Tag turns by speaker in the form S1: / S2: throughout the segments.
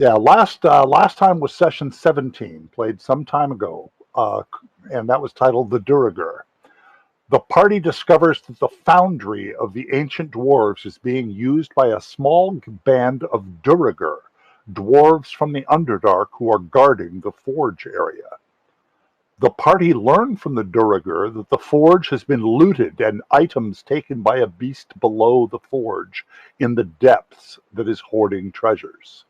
S1: Yeah, last time was session 17, played some time ago, and that was titled The Duergar. The party discovers that the foundry of the ancient dwarves is being used by a small band of Duergar, dwarves from the Underdark who are guarding the forge area. The party learn from the Duergar that the forge has been looted and items taken by a beast below the forge in the depths that is hoarding treasures.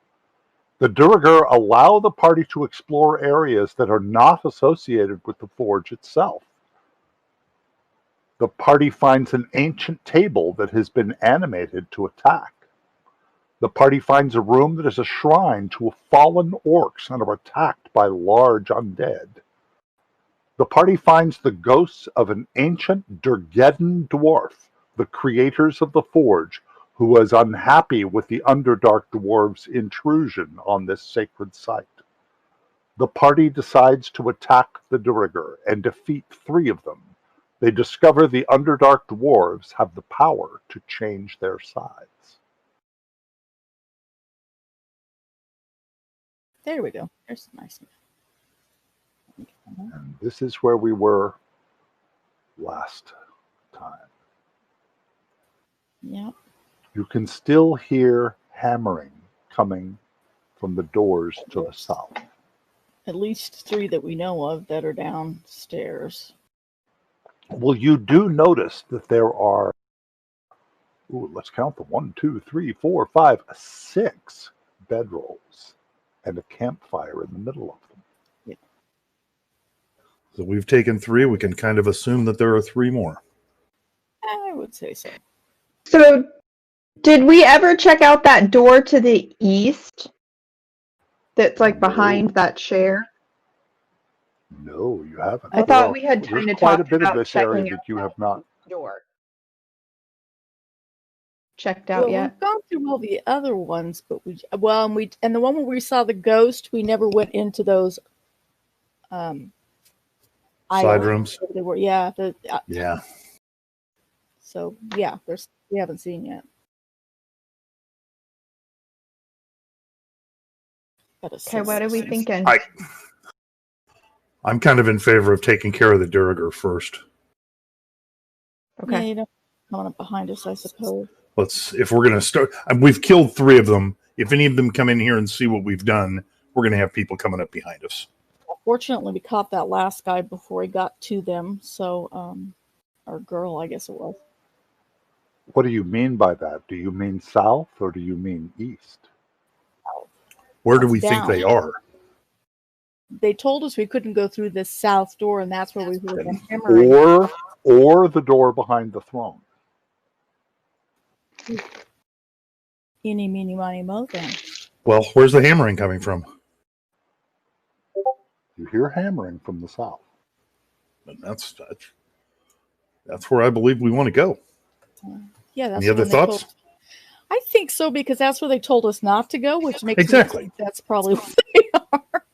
S1: The Duergar allow the party to explore areas that are not associated with the forge itself. The party finds an ancient table that has been animated to attack. The party finds a room that is a shrine to fallen orcs and are attacked by large undead. The party finds the ghosts of an ancient Durgeddon dwarf, the creators of the forge, who was unhappy with the Underdark dwarves' intrusion on this sacred site. The party decides to attack the Duergar and defeat 3 of them. They discover the Underdark dwarves have the power to change their sides.
S2: There we go. There's some nice.
S1: And this is where we were last time.
S2: Yep.
S1: You can still hear hammering coming from the doors to the south.
S2: At least 3 that we know of that are downstairs.
S1: Well, you do notice that there are, let's count them, 1, 2, 3, 4, 5, 6 bedrolls and a campfire in the middle of them.
S2: Yeah.
S3: So we've taken 3. We can kind of assume that there are 3 more.
S2: I would say so.
S4: So, did we ever check out that door to the east? That's like behind that chair?
S1: No, you haven't.
S4: I thought we had kind of
S1: quite a
S4: talked
S1: bit of
S4: about
S1: this area
S4: checking
S1: that you have not.
S4: door. Checked out yet?
S2: We've gone through all the other ones, but and the one where we saw the ghost, we never went into those
S3: Side
S2: islands.
S3: rooms.
S2: They were, yeah.
S3: Yeah.
S2: So yeah, we haven't seen yet.
S4: Okay, what are we thinking?
S3: I'm kind of in favor of taking care of the Duergar first.
S4: Okay.
S2: Yeah, you don't come up behind us, I suppose.
S3: If we're going to start, we've killed 3 of them. If any of them come in here and see what we've done, we're going to have people coming up behind us.
S2: Fortunately, we caught that last guy before he got to them. So, or girl, I guess it was.
S1: What do you mean by that? Do you mean south or do you mean east?
S3: Where do we think they are?
S2: They told us we couldn't go through this south door, and that's where we heard the hammering.
S1: Or the door behind the throne.
S2: Eeny, meeny, miny, mo, then.
S3: Well, where's the hammering coming from?
S1: You hear hammering from the south.
S3: And that's where I believe we want to go.
S2: Yeah, that's
S3: Any other thoughts?
S2: I think so, because that's where they told us not to go, which makes
S3: exactly.
S2: me think that's probably where they are.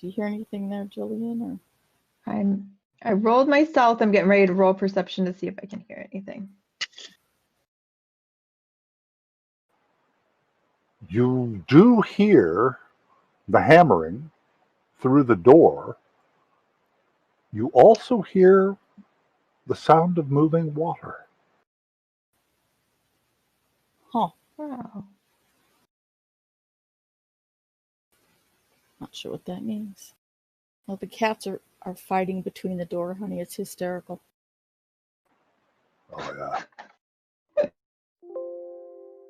S2: Do you hear anything there, Jillian? Or
S4: I rolled my stealth. I'm getting ready to roll perception to see if I can hear anything.
S1: You do hear the hammering through the door. You also hear the sound of moving water.
S2: Huh.
S4: Wow.
S2: Not sure what that means. Well, the cats are fighting between the door, honey. It's hysterical.
S1: Oh, yeah.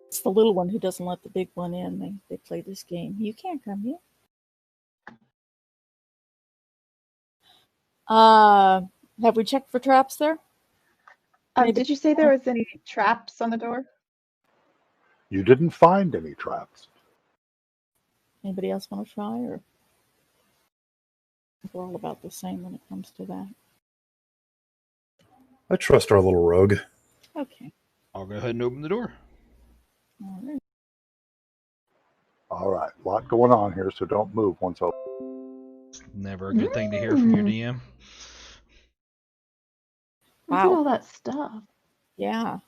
S2: It's the little one who doesn't let the big one in. They play this game. You can't come here. Have we checked for traps there?
S4: Did you say there was any traps on the door?
S1: You didn't find any traps.
S2: Anybody else want to try, or we're all about the same when it comes to that?
S3: I trust our little rogue.
S2: Okay.
S5: I'll go ahead and open the door.
S2: All right.
S1: All right. A lot going on here, so don't move once open.
S5: Never a good thing to hear from your DM.
S4: Look at
S2: Wow.
S4: all that stuff.
S2: Yeah.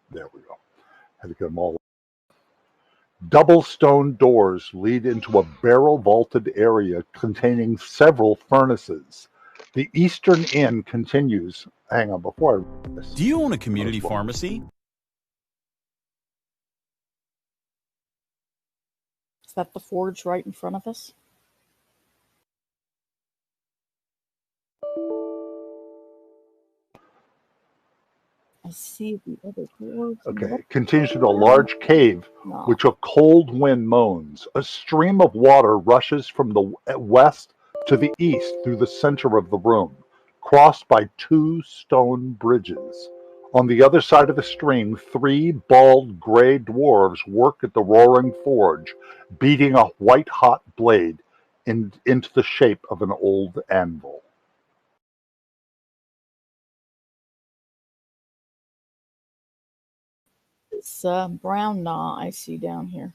S1: There we go. Had to get them all. Double stone doors lead into a barrel-vaulted area containing several furnaces. The eastern end continues. Hang on, before I read this.
S6: Do you own a community pharmacy?
S2: Is that the forge right in front of us? I see the other forge.
S1: Okay, continues to a large cave
S2: No.
S1: which a cold wind moans. A stream of water rushes from the west to the east through the center of the room, crossed by two stone bridges. On the other side of the stream, three bald gray dwarves work at the roaring forge, beating a white-hot blade into the shape of an old anvil.
S2: It's brown gnaw I see down here.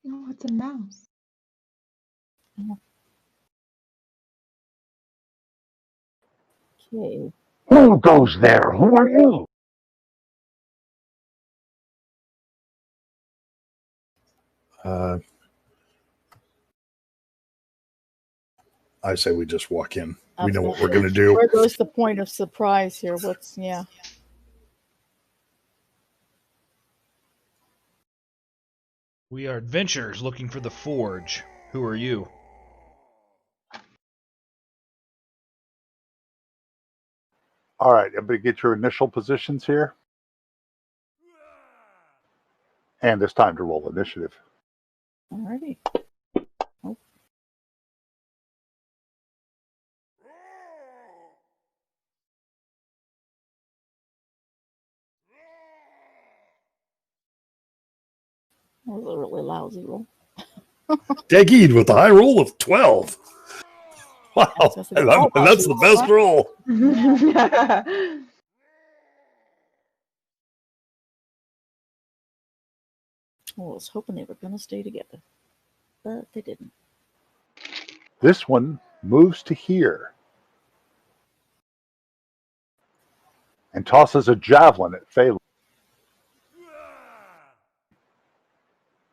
S4: Oh, it's a mouse.
S2: Okay.
S1: Who goes there? Who are you?
S3: I say we just walk in. We
S2: That's
S3: know what
S2: it.
S3: we're going to do.
S2: Where goes the point of surprise here? Yeah.
S5: We are adventurers looking for the forge. Who are you?
S1: All right, everybody get your initial positions here. And it's time to roll initiative.
S2: Alrighty. Oh. That was a really lousy roll.
S3: Dagid with a high roll of 12. Wow,
S2: That's the
S3: that's the best roll.
S2: Well, I was hoping they were going to stay together, but they didn't.
S1: This one moves to here and tosses a javelin at Phelan,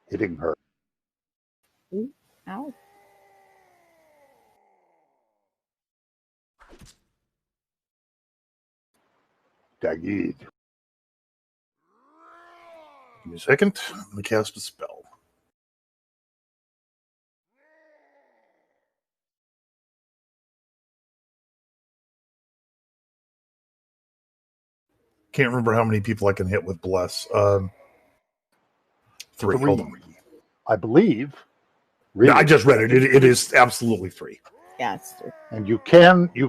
S1: hitting her.
S2: Ooh, ow.
S1: Dagid.
S3: Give me a second. I'm going to cast a spell. Can't remember how many people I can hit with Bless. Three. Hold on.
S1: I believe.
S3: Yeah, I just read it. It is absolutely 3.
S2: Yeah, it's true.
S1: And you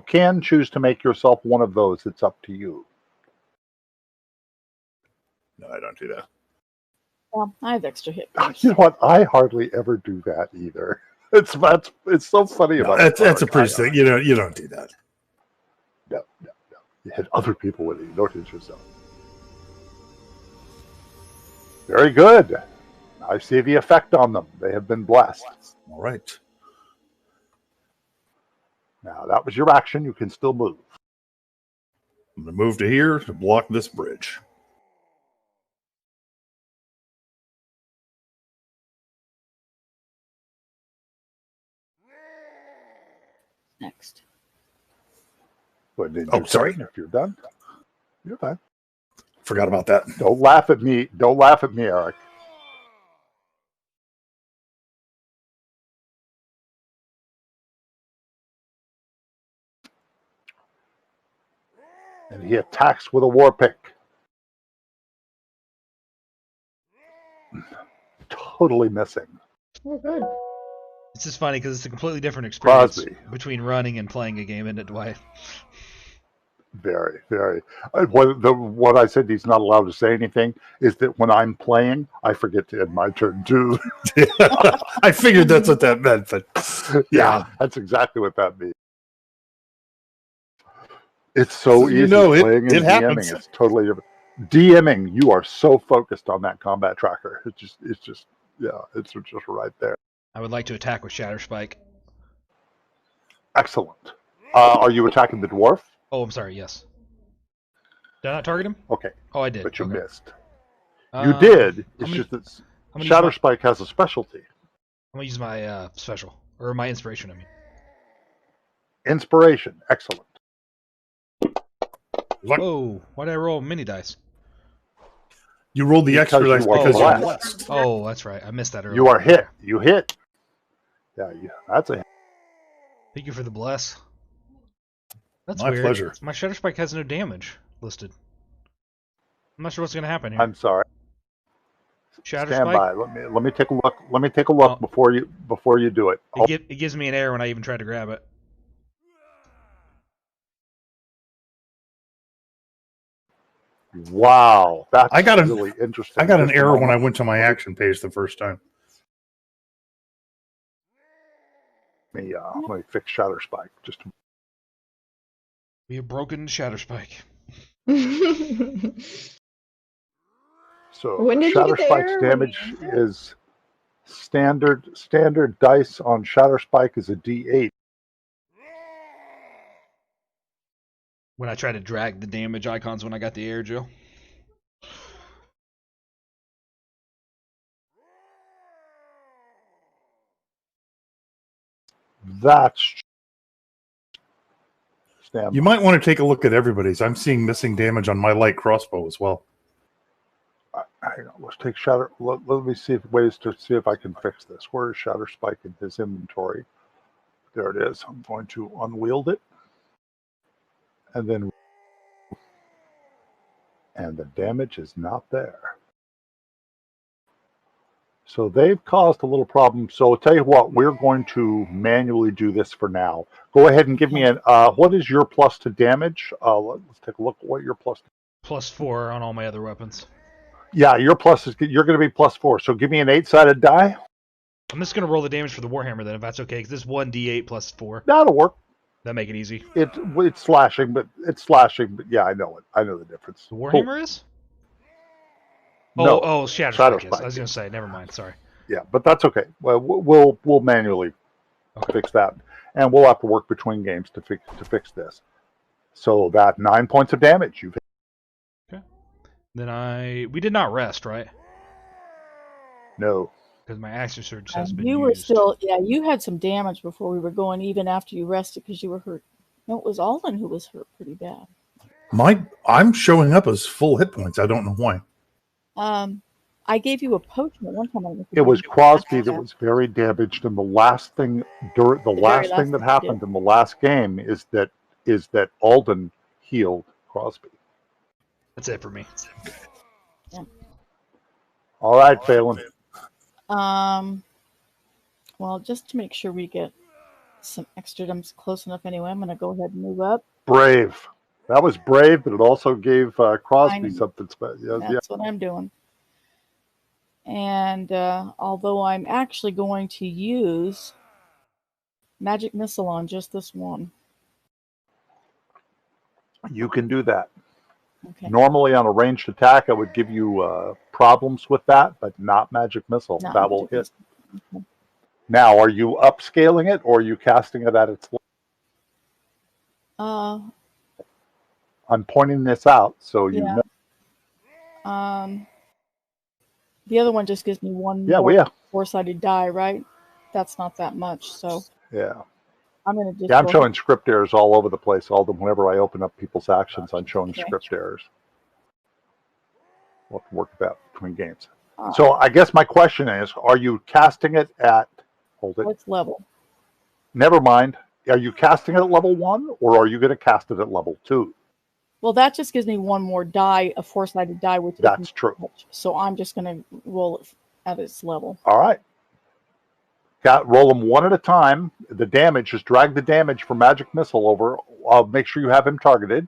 S1: can choose to make yourself one of those. It's up to you.
S3: No, I don't do that.
S2: Well, I have extra hit points.
S1: You know what? I hardly ever do that either. It's so funny
S3: No,
S1: about
S3: that's a priest thing. You don't do that.
S1: No. You hit other people with it. You don't hit yourself. Very good. I see the effect on them. They have been blessed.
S3: All right.
S1: Now, that was your action. You can still move.
S3: I'm going to move to here to block this bridge.
S2: Next.
S1: But then
S3: Oh,
S1: you're
S3: sorry.
S1: done. If you're done, you're fine.
S3: Forgot about that.
S1: Don't laugh at me. Don't laugh at me, Eric. And he attacks with a war pick. Totally missing.
S4: Oh, good.
S5: It's just funny because it's a completely different experience
S1: Crosby.
S5: between running and playing a game, isn't it, Dwight?
S1: Very, very. What I said he's not allowed to say anything is that when I'm playing, I forget to end my turn too.
S3: I figured that's what that meant, but yeah.
S1: That's exactly what that means. It's so easy
S3: It
S1: playing and
S3: happens.
S1: DMing. It's totally different. DMing, you are so focused on that combat tracker. It's just Yeah, it's just right there.
S5: I would like to attack with Shatter Spike.
S1: Excellent. Are you attacking the dwarf?
S5: Oh, I'm sorry. Yes. Did I not target him?
S1: Okay,
S5: Oh, I did.
S1: but you
S5: Okay.
S1: missed. You did. It's just that
S5: I'm gonna
S1: Shatter
S5: use
S1: Spike has a specialty.
S5: I'm gonna use my special or my inspiration. I mean,
S1: Inspiration. Excellent.
S5: whoa! Why did I roll mini dice?
S3: You rolled the
S1: Because
S3: extra
S1: you
S3: dice
S1: are
S3: because you're
S1: blessed.
S3: blessed.
S5: Oh, that's right. I missed that earlier.
S1: You are hit. You hit. Yeah, that's a hit.
S5: Thank you for the bless. That's
S3: My
S5: weird.
S3: pleasure.
S5: My Shatter Spike has no damage listed. I'm not sure what's gonna happen here.
S1: I'm sorry.
S5: Shatter
S1: Stand
S5: Spike.
S1: by. Let me take a look. Let me take a look before you do it.
S5: It gives me an error when I even try to grab it.
S1: Wow, that's
S3: I got
S1: really interesting.
S3: I got an
S1: Just a
S3: error when I
S1: moment.
S3: went to my action page the first time.
S1: Let me fix Shatter Spike. Just
S5: We have broken Shatter Spike.
S1: so
S4: When did you
S1: Shatter
S4: get the
S1: Spike's
S4: error? When
S1: damage
S4: you used it?
S1: is standard dice on Shatter Spike is a D8.
S5: When I try to drag the damage icons when I got the error, Joe.
S1: That's stand
S3: You
S1: by.
S3: might want to take a look at everybody's. I'm seeing missing damage on my light crossbow as well.
S1: Hang on, let's take Shatter. Let me see ways to see if I can fix this. Where is Shatter Spike in his inventory? There it is. I'm going to unwield it, and the damage is not there. So they've caused a little problem. So I'll tell you what, we're going to manually do this for now. Go ahead and give me what is your plus to damage? Let's take a look at what your plus.
S5: +4 on all my other weapons.
S1: Yeah, your plus is you're going to be +4. So give me an 8-sided die.
S5: I'm just gonna roll the damage for the warhammer then, if that's okay. Because this 1d8 +4.
S1: That'll work.
S5: That make it easy.
S1: It's slashing, but yeah, I know it. I know the difference.
S5: The warhammer is?
S1: No,
S5: Oh, Shatter
S1: Shadow
S5: Spike is.
S1: Spike
S5: I was gonna
S1: is.
S5: say, never mind. Sorry.
S1: Yeah, but that's okay. Well, we'll manually fix that, and we'll have to work between games to fix this. So that 9 points of damage you've hit.
S5: Okay. Then we did not rest, right?
S1: No.
S5: Because my action surge has been
S2: You
S5: used.
S2: were still, you had some damage before we were going, even after you rested because you were hurt. No, it was Alden who was hurt pretty bad.
S3: I'm showing up as full hit points. I don't know why.
S2: I gave you a potion at one time.
S1: It was Crosby that was very damaged, and the last thing that happened in the last game is that Alden healed Crosby.
S5: That's it for me.
S2: Yeah.
S1: All right, Phelan.
S2: Well, just to make sure we get some extra close enough anyway, I'm going to go ahead and move up.
S1: Brave. That was brave, but it also gave Crosby something special.
S2: That's what I'm doing. And although I'm actually going to use Magic Missile on just this one.
S1: You can do that.
S2: Okay.
S1: Normally on a ranged attack, I would give you problems with that, but not Magic Missile.
S2: Not
S1: that will
S2: Magic
S1: hit.
S2: Missile. Okay.
S1: Now, are you upscaling it, or are you casting it at its level? I'm pointing this out so you know.
S2: The other one just gives me one more four-sided die, right? That's not that much, so
S1: yeah.
S2: I'm gonna just.
S1: Yeah, I'm showing script errors all over the place. Whenever I open up people's actions, I'm showing script errors. We'll have to work that between games. So I guess my question is: are you casting it at? Hold it.
S2: What's level?
S1: Never mind. Are you casting it at level 1, or are you going to cast it at level 2?
S2: Well, that just gives me one more die, a four-sided die, which
S1: that's true.
S2: So I'm just going to roll it at its level.
S1: All right. Roll them one at a time. The damage, just drag the damage from Magic Missile over. Make sure you have him targeted.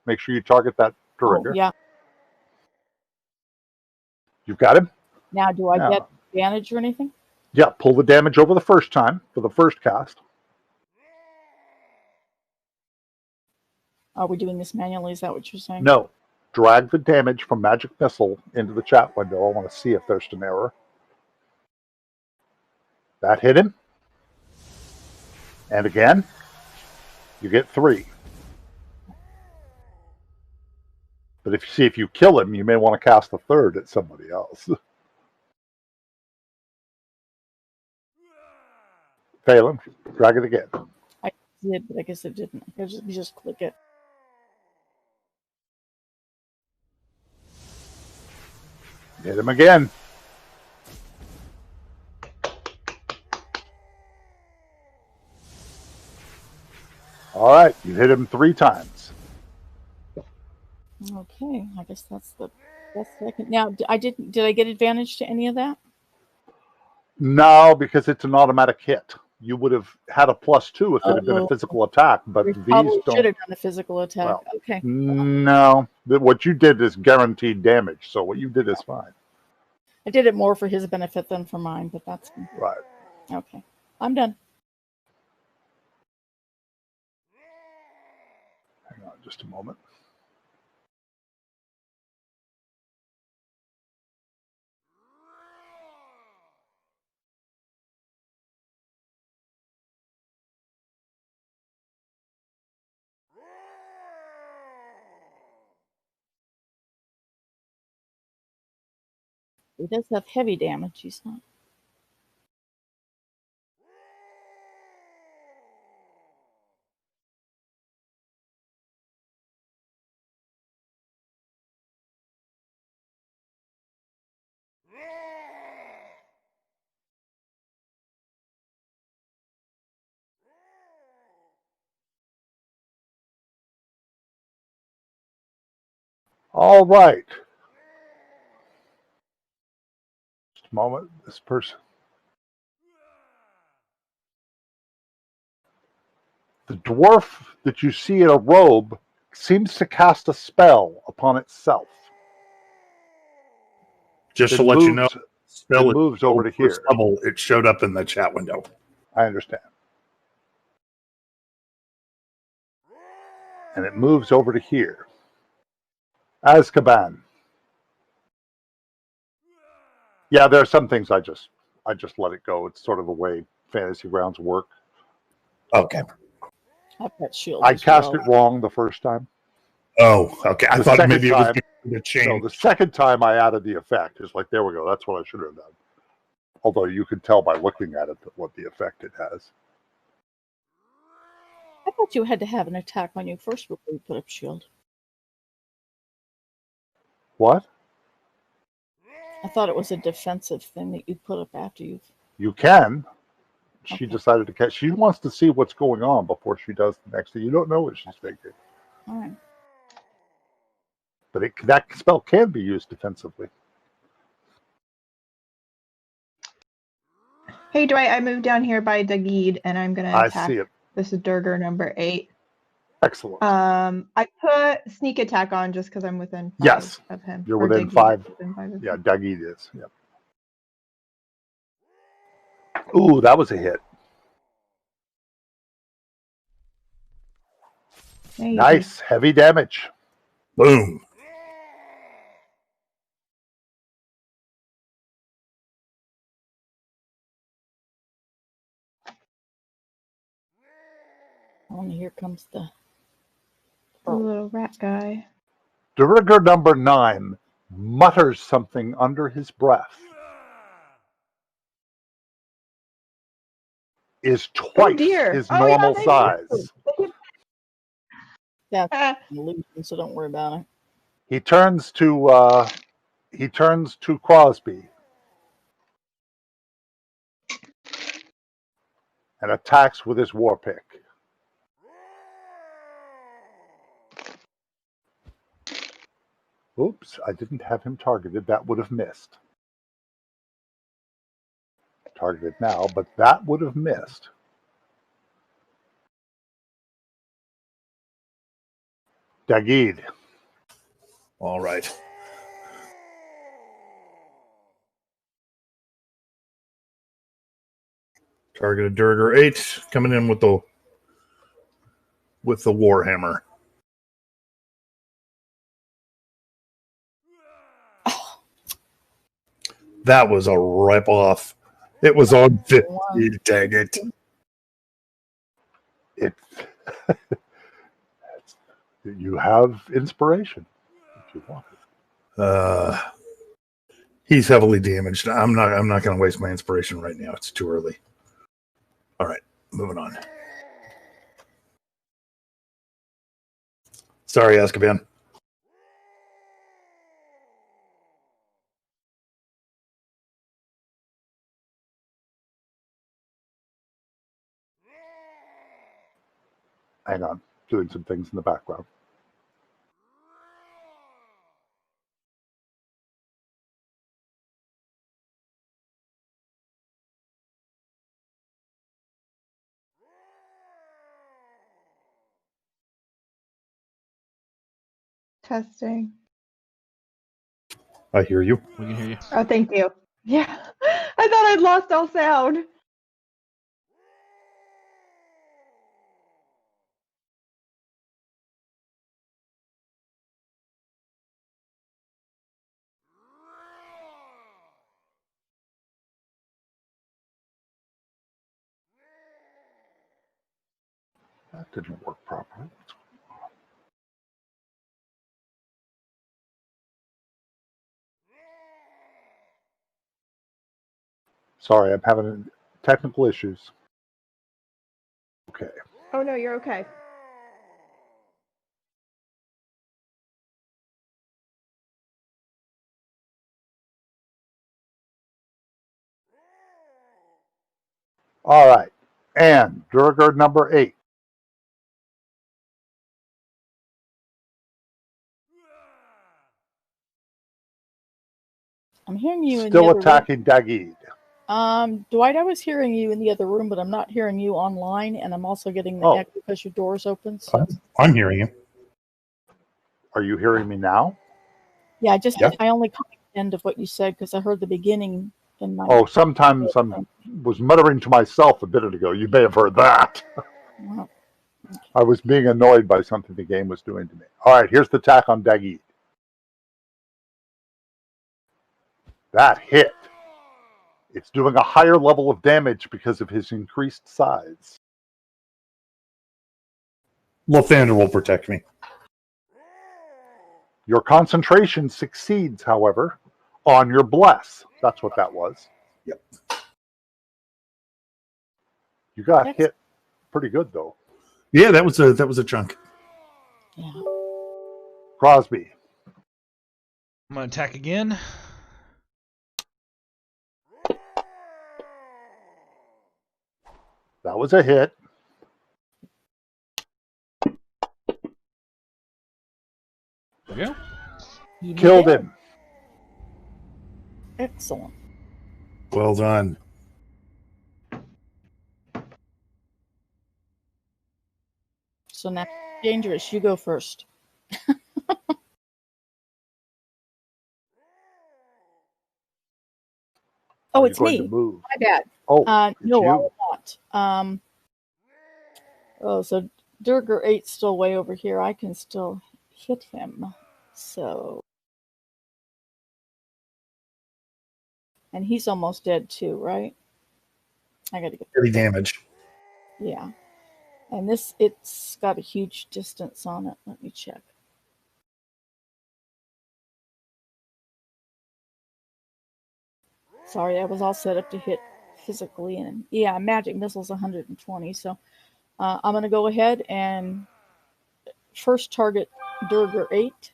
S1: Make sure you target that trigger.
S2: Oh, yeah.
S1: You've got him?
S2: Now, do I get advantage or anything?
S1: Yeah, pull the damage over the first time for the first cast.
S2: Are we doing this manually? Is that what you're saying?
S1: No. Drag the damage from Magic Missile into the chat window. I want to see if there's an error. That hit him. And again, you get 3. But if you kill him, you may want to cast a third at somebody else. Phelan, drag it again.
S2: I did, but I guess it didn't. I just click it.
S1: Hit him again. All right, you hit him 3 times.
S2: Okay, I guess that's the second. Now, did I get advantage to any of that?
S1: No, because it's an automatic hit. You would have had a +2 if it had been a physical attack, but
S2: We
S1: these
S2: probably
S1: don't.
S2: should have done a physical attack.
S1: Well,
S2: Okay.
S1: No, what you did is guaranteed damage, so what you did is fine.
S2: I did it more for his benefit than for mine, but that's
S1: Right.
S2: okay. I'm done.
S1: Hang on just a moment.
S2: He does have heavy damage. He's not.
S1: All right. Just a moment. This person. The dwarf that you see in a robe seems to cast a spell upon itself.
S3: Just
S1: It
S3: to let you know,
S1: moves-
S3: spell
S1: it moves over to here.
S3: Level, it showed up in the chat window.
S1: I understand. And it moves over to here. Azkaban. Yeah, there are some things I just let it go. It's sort of the way fantasy rounds work.
S3: Okay.
S2: I've got shield.
S1: I
S2: as
S1: cast
S2: well.
S1: it wrong the first time.
S3: Oh, okay. I
S1: The
S3: thought
S1: second
S3: maybe it was
S1: time-
S3: going to
S1: No,
S3: change.
S1: the second time I added the effect. It's like, there we go. That's what I should have done. Although you can tell by looking at it what the effect it has.
S2: I thought you had to have an attack when you first put up shield.
S1: What?
S2: I thought it was a defensive thing that you put up after you've.
S1: You can. She
S2: Okay.
S1: decided to catch. She wants to see what's going on before she does the next thing. You don't know what she's thinking.
S2: All right.
S1: But that spell can be used defensively.
S4: Hey, Dwight, I moved down here by Dagid, and I'm gonna
S1: I
S4: attack.
S1: see it.
S4: This is Durger number 8.
S1: Excellent.
S4: I put sneak attack on just because I'm within 5
S1: Yes.
S4: of him.
S1: You're
S4: Or
S1: within
S4: Dagid is
S1: 5.
S4: within 5 of
S1: Yeah,
S4: him.
S1: Dougie is. Yep. Ooh, that was a hit.
S4: Hey,
S1: Nice. Heavy damage.
S3: Boom.
S2: And here comes the.
S4: the little rat guy.
S1: Durriger number 9 mutters something under his breath. Is twice
S4: dear.
S1: his
S4: Oh,
S1: normal
S4: yeah, they
S1: size.
S2: That's an illusion, so don't worry about it.
S1: He turns to Crosby and attacks with his war pick. Oops, I didn't have him targeted. That would have missed. Targeted now, but that would have missed. Dagid.
S3: All right. Targeted Durger 8 coming in with the warhammer. That was a rip off. It was on 50. Dang it.
S1: It. You have inspiration if you want it.
S3: He's heavily damaged. I'm not going to waste my inspiration right now. It's too early. All right, moving on. Sorry, Azkaban.
S1: Hang on, doing some things in the background.
S4: Testing.
S3: I hear you.
S5: We can hear you.
S4: Oh, thank you. Yeah. I thought I'd lost all sound.
S1: That didn't work properly. Sorry, I'm having technical issues. Okay.
S4: Oh, no, you're okay.
S1: All right. And Duragard number 8.
S2: I'm hearing you in the
S1: Still
S2: other
S1: attacking Dagid.
S2: room. Dwight, I was hearing you in the other room, but I'm not hearing you online, and I'm also getting the echo because your door's open. So
S3: I'm hearing you.
S1: Are you hearing me now?
S2: yeah,
S3: Yeah.
S2: I only caught the end of what you said because I heard the beginning in my.
S1: Oh, sometimes I was muttering to myself a minute ago. You may have heard that.
S2: Wow.
S1: I was being annoyed by something the game was doing to me. All right, here's the attack on Dagid. That hit. It's doing a higher level of damage because of his increased size.
S3: Lathander will protect me.
S1: Your concentration succeeds, however, on your bless. That's what that was.
S3: Yep.
S1: You got hit pretty good, though.
S3: Yeah, that was a chunk.
S2: Yeah.
S1: Crosby.
S5: I'm going to attack again.
S1: That was a hit.
S5: There we go.
S2: You
S1: Killed
S2: did.
S1: him.
S2: Excellent.
S3: Well done.
S2: So now, dangerous. You go first. Oh, it's me.
S1: Move?
S2: My bad.
S1: Oh,
S2: no,
S1: you.
S2: I will not. So Durger 8's still way over here. I can still hit him. So. And he's almost dead too, right? I gotta get
S3: Heavy damage.
S2: Yeah. And it's got a huge distance on it. Let me check. Sorry, I was all set up to hit physically. And yeah, magic missile's 120. So I'm going to go ahead and first target Durger 8.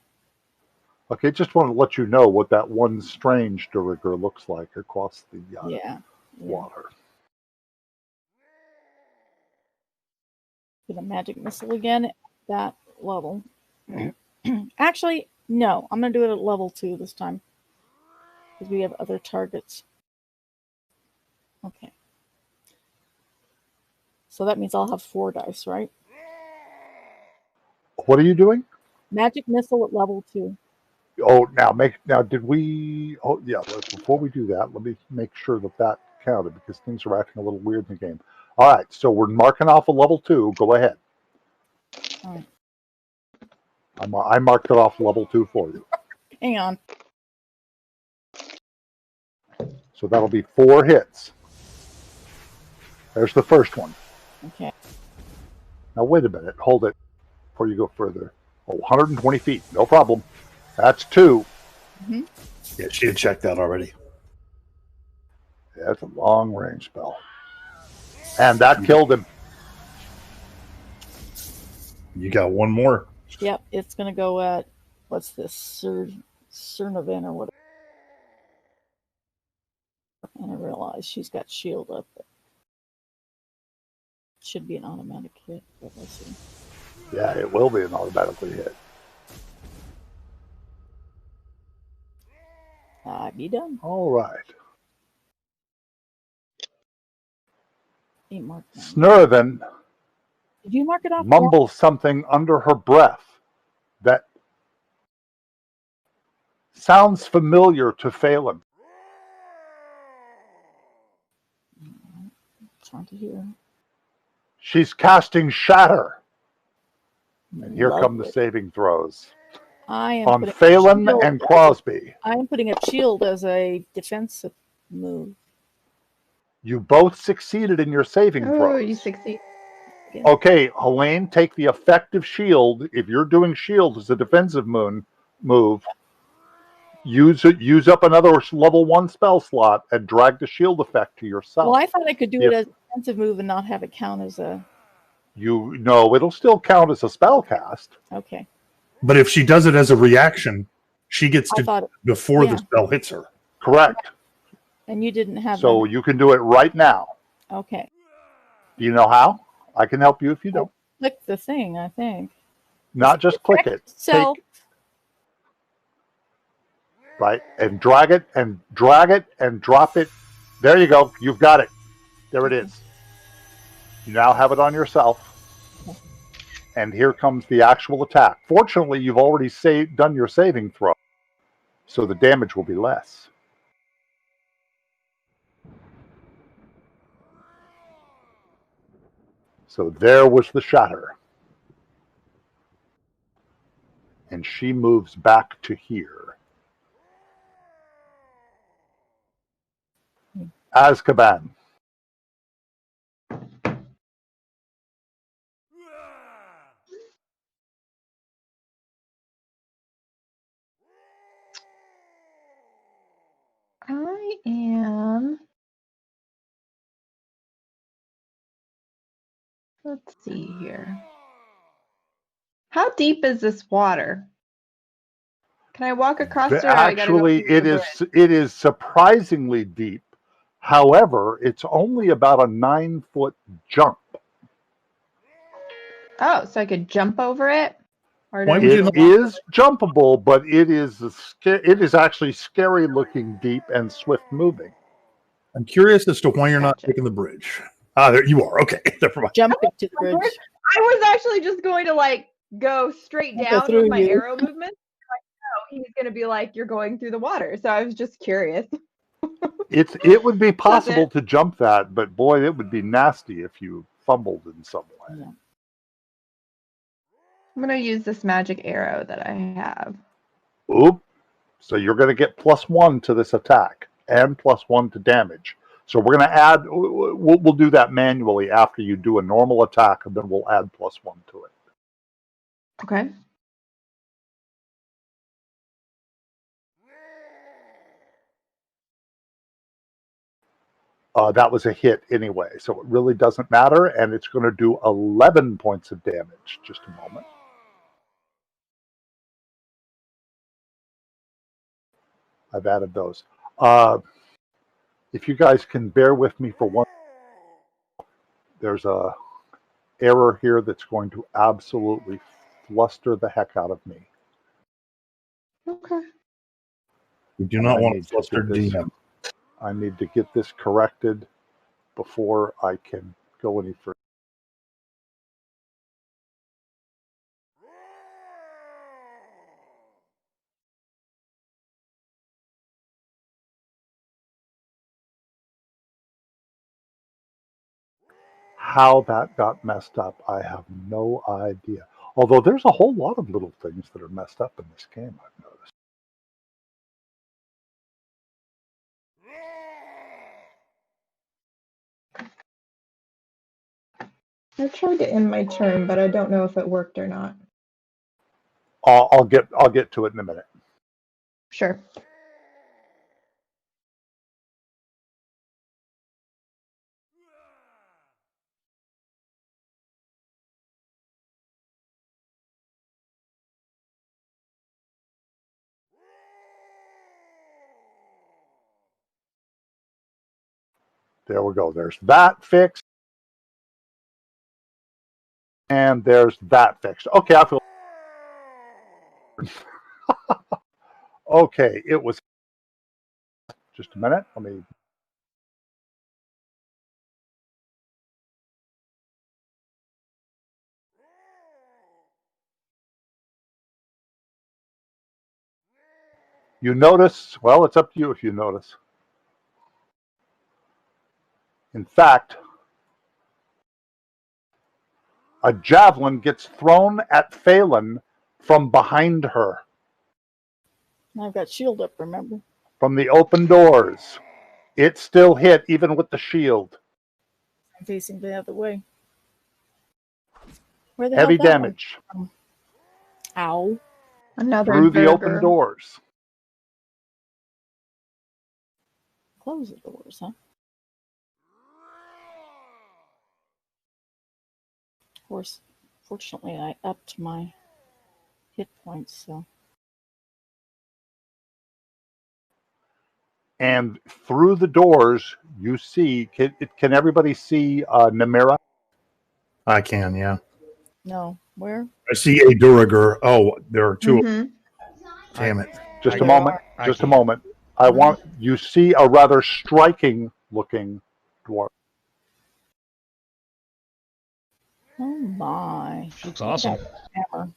S1: Okay, just want to let you know what that one strange Duragger looks like across the water.
S2: Get a magic missile again at that level. Actually, no. I'm going to do it at level 2 this time. Because we have other targets. Okay. So that means I'll have 4 dice, right?
S1: What are you doing?
S2: Magic missile at level 2.
S1: Oh, did we? Oh, yeah. Before we do that, let me make sure that counted because things are acting a little weird in the game. All right, so we're marking off a level 2. Go ahead.
S2: All right.
S1: I marked it off level 2 for you.
S2: Hang on.
S1: So that'll be 4 hits. There's the first one.
S2: Okay.
S1: Now, wait a minute. Hold it before you go further. Oh, 120 feet. No problem. That's 2.
S2: Mm-hmm.
S3: Yeah, she had checked that already.
S1: That's a long range spell. And that killed him.
S3: You got one more.
S2: Yep, it's going to go at, what's this, Cernavin or whatever. And I realize she's got shield up. Should be an automatic hit, but let's see.
S1: Yeah, it will be an automatically hit.
S2: Be done.
S1: All right.
S2: Ain't marked down.
S1: Snurven
S2: Did you mark it off?
S1: mumbles something under her breath that sounds familiar to Phelan.
S2: It's hard to hear.
S1: She's casting Shatter. And here come the
S2: Lovely.
S1: saving throws.
S2: I am
S1: On
S2: putting
S1: Phelan
S2: shield
S1: and
S2: as
S1: Crosby.
S2: I am putting a shield as a defensive move.
S1: You both succeeded in your saving
S4: Oh,
S1: throws.
S4: you succeed.
S1: Okay, Helene, take the effective shield. If you're doing shield as a defensive move, use up another level 1 spell slot and drag the shield effect to yourself.
S2: Well, I thought I could do it as a defensive move and not have it count as a...
S1: It'll still count as a spell cast.
S2: Okay.
S3: But if she does it as a reaction, she gets to
S2: thought,
S3: before
S2: yeah.
S3: the spell hits her.
S1: Correct.
S2: And you didn't have
S1: So
S2: that.
S1: you can do it right now.
S2: Okay.
S1: Do you know how? I can help you if you don't.
S2: Click the thing, I think.
S1: Not just click it.
S2: So,
S1: Right, and drag it and drop it. There you go. You've got it. There it is. You now have it on yourself. And here comes the actual attack. Fortunately, you've already done your saving throw, so the damage will be less. So there was the Shatter. And she moves back to here. Azkaban.
S4: I am. Let's see here. How deep is this water? Can I walk across it? Or I gotta go
S1: Actually,
S4: through the
S1: it is surprisingly deep. However, it's only about a 9-foot jump.
S4: Oh, so I could jump over it? Or
S3: Why
S4: do I
S3: would you
S1: It
S3: not-
S1: is jumpable, but it is actually scary looking, deep, and swift moving.
S3: I'm curious as to why you're not
S4: Gotcha.
S3: taking the bridge. Ah, there you are. Okay, never mind.
S2: jumping to the bridge.
S4: I was actually just going to like go straight
S2: I'll go
S4: down
S2: through
S4: with my
S2: you.
S4: arrow movement. Like, no, he's gonna be like, you're going through the water. So I was just curious.
S1: It would be possible
S4: it.
S1: to jump that, but boy, it would be nasty if you fumbled in some way.
S2: Yeah.
S4: I'm gonna use this magic arrow that I have.
S1: Oop. So you're going to get +1 to this attack and +1 to damage. So we're going to add, we'll do that manually after you do a normal attack, and then we'll add +1 to it.
S4: Okay.
S1: That was a hit anyway, so it really doesn't matter, and it's going to do 11 points of damage. Just a moment. I've added those. If you guys can bear with me for one, there's a error here that's going to absolutely fluster the heck out of me.
S4: Okay.
S3: We do not
S1: I
S3: want
S1: need
S3: to
S1: to
S3: fluster
S1: get this-
S3: DM.
S1: I need to get this corrected before I can go any further. How that got messed up, I have no idea. Although there's a whole lot of little things that are messed up in this game, I've noticed.
S4: I tried to end my turn, but I don't know if it worked or not.
S1: I'll get to it in a minute.
S4: Sure.
S1: There we go. There's that fixed. And there's that fixed. Okay, I feel. Okay, it was. Just a minute. Let me. You notice, well, it's up to you if you notice. In fact, a javelin gets thrown at Phelan from behind her,
S2: I've got shield up, remember?
S1: from the open doors. It still hit even with the shield.
S2: I'm facing the other way. Where the
S1: Heavy
S2: hell that
S1: damage
S2: one come from? Ow.
S4: Another
S1: through the open
S4: burger.
S1: doors.
S2: Close the doors, huh? Of course, fortunately, I upped my hit points, so.
S1: And through the doors, you see, can everybody see Namira?
S3: I can, yeah.
S2: No. Where?
S3: I see a Durager. Oh, there are two.
S4: Mhm.
S3: Damn it.
S1: Just a
S2: There
S1: moment.
S2: are.
S1: Just a
S5: can't.
S1: moment. I want you see a rather striking looking dwarf.
S2: Oh my.
S5: She looks awesome.
S2: Hammer.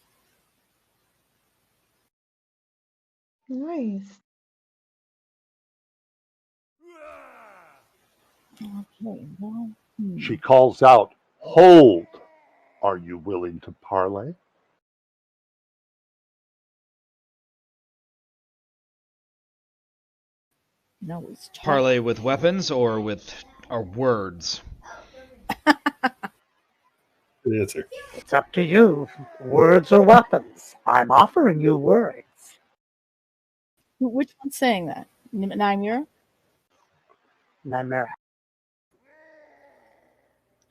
S4: Nice.
S2: Okay, well.
S1: She calls out, "Hold! Are you willing to parley?"
S2: No, it's talking.
S5: Parlay with weapons or with our words?
S3: It's her.
S7: It's up to you. Words or weapons. I'm offering you words.
S2: Which one's saying that? Nymira?
S7: Nymeria.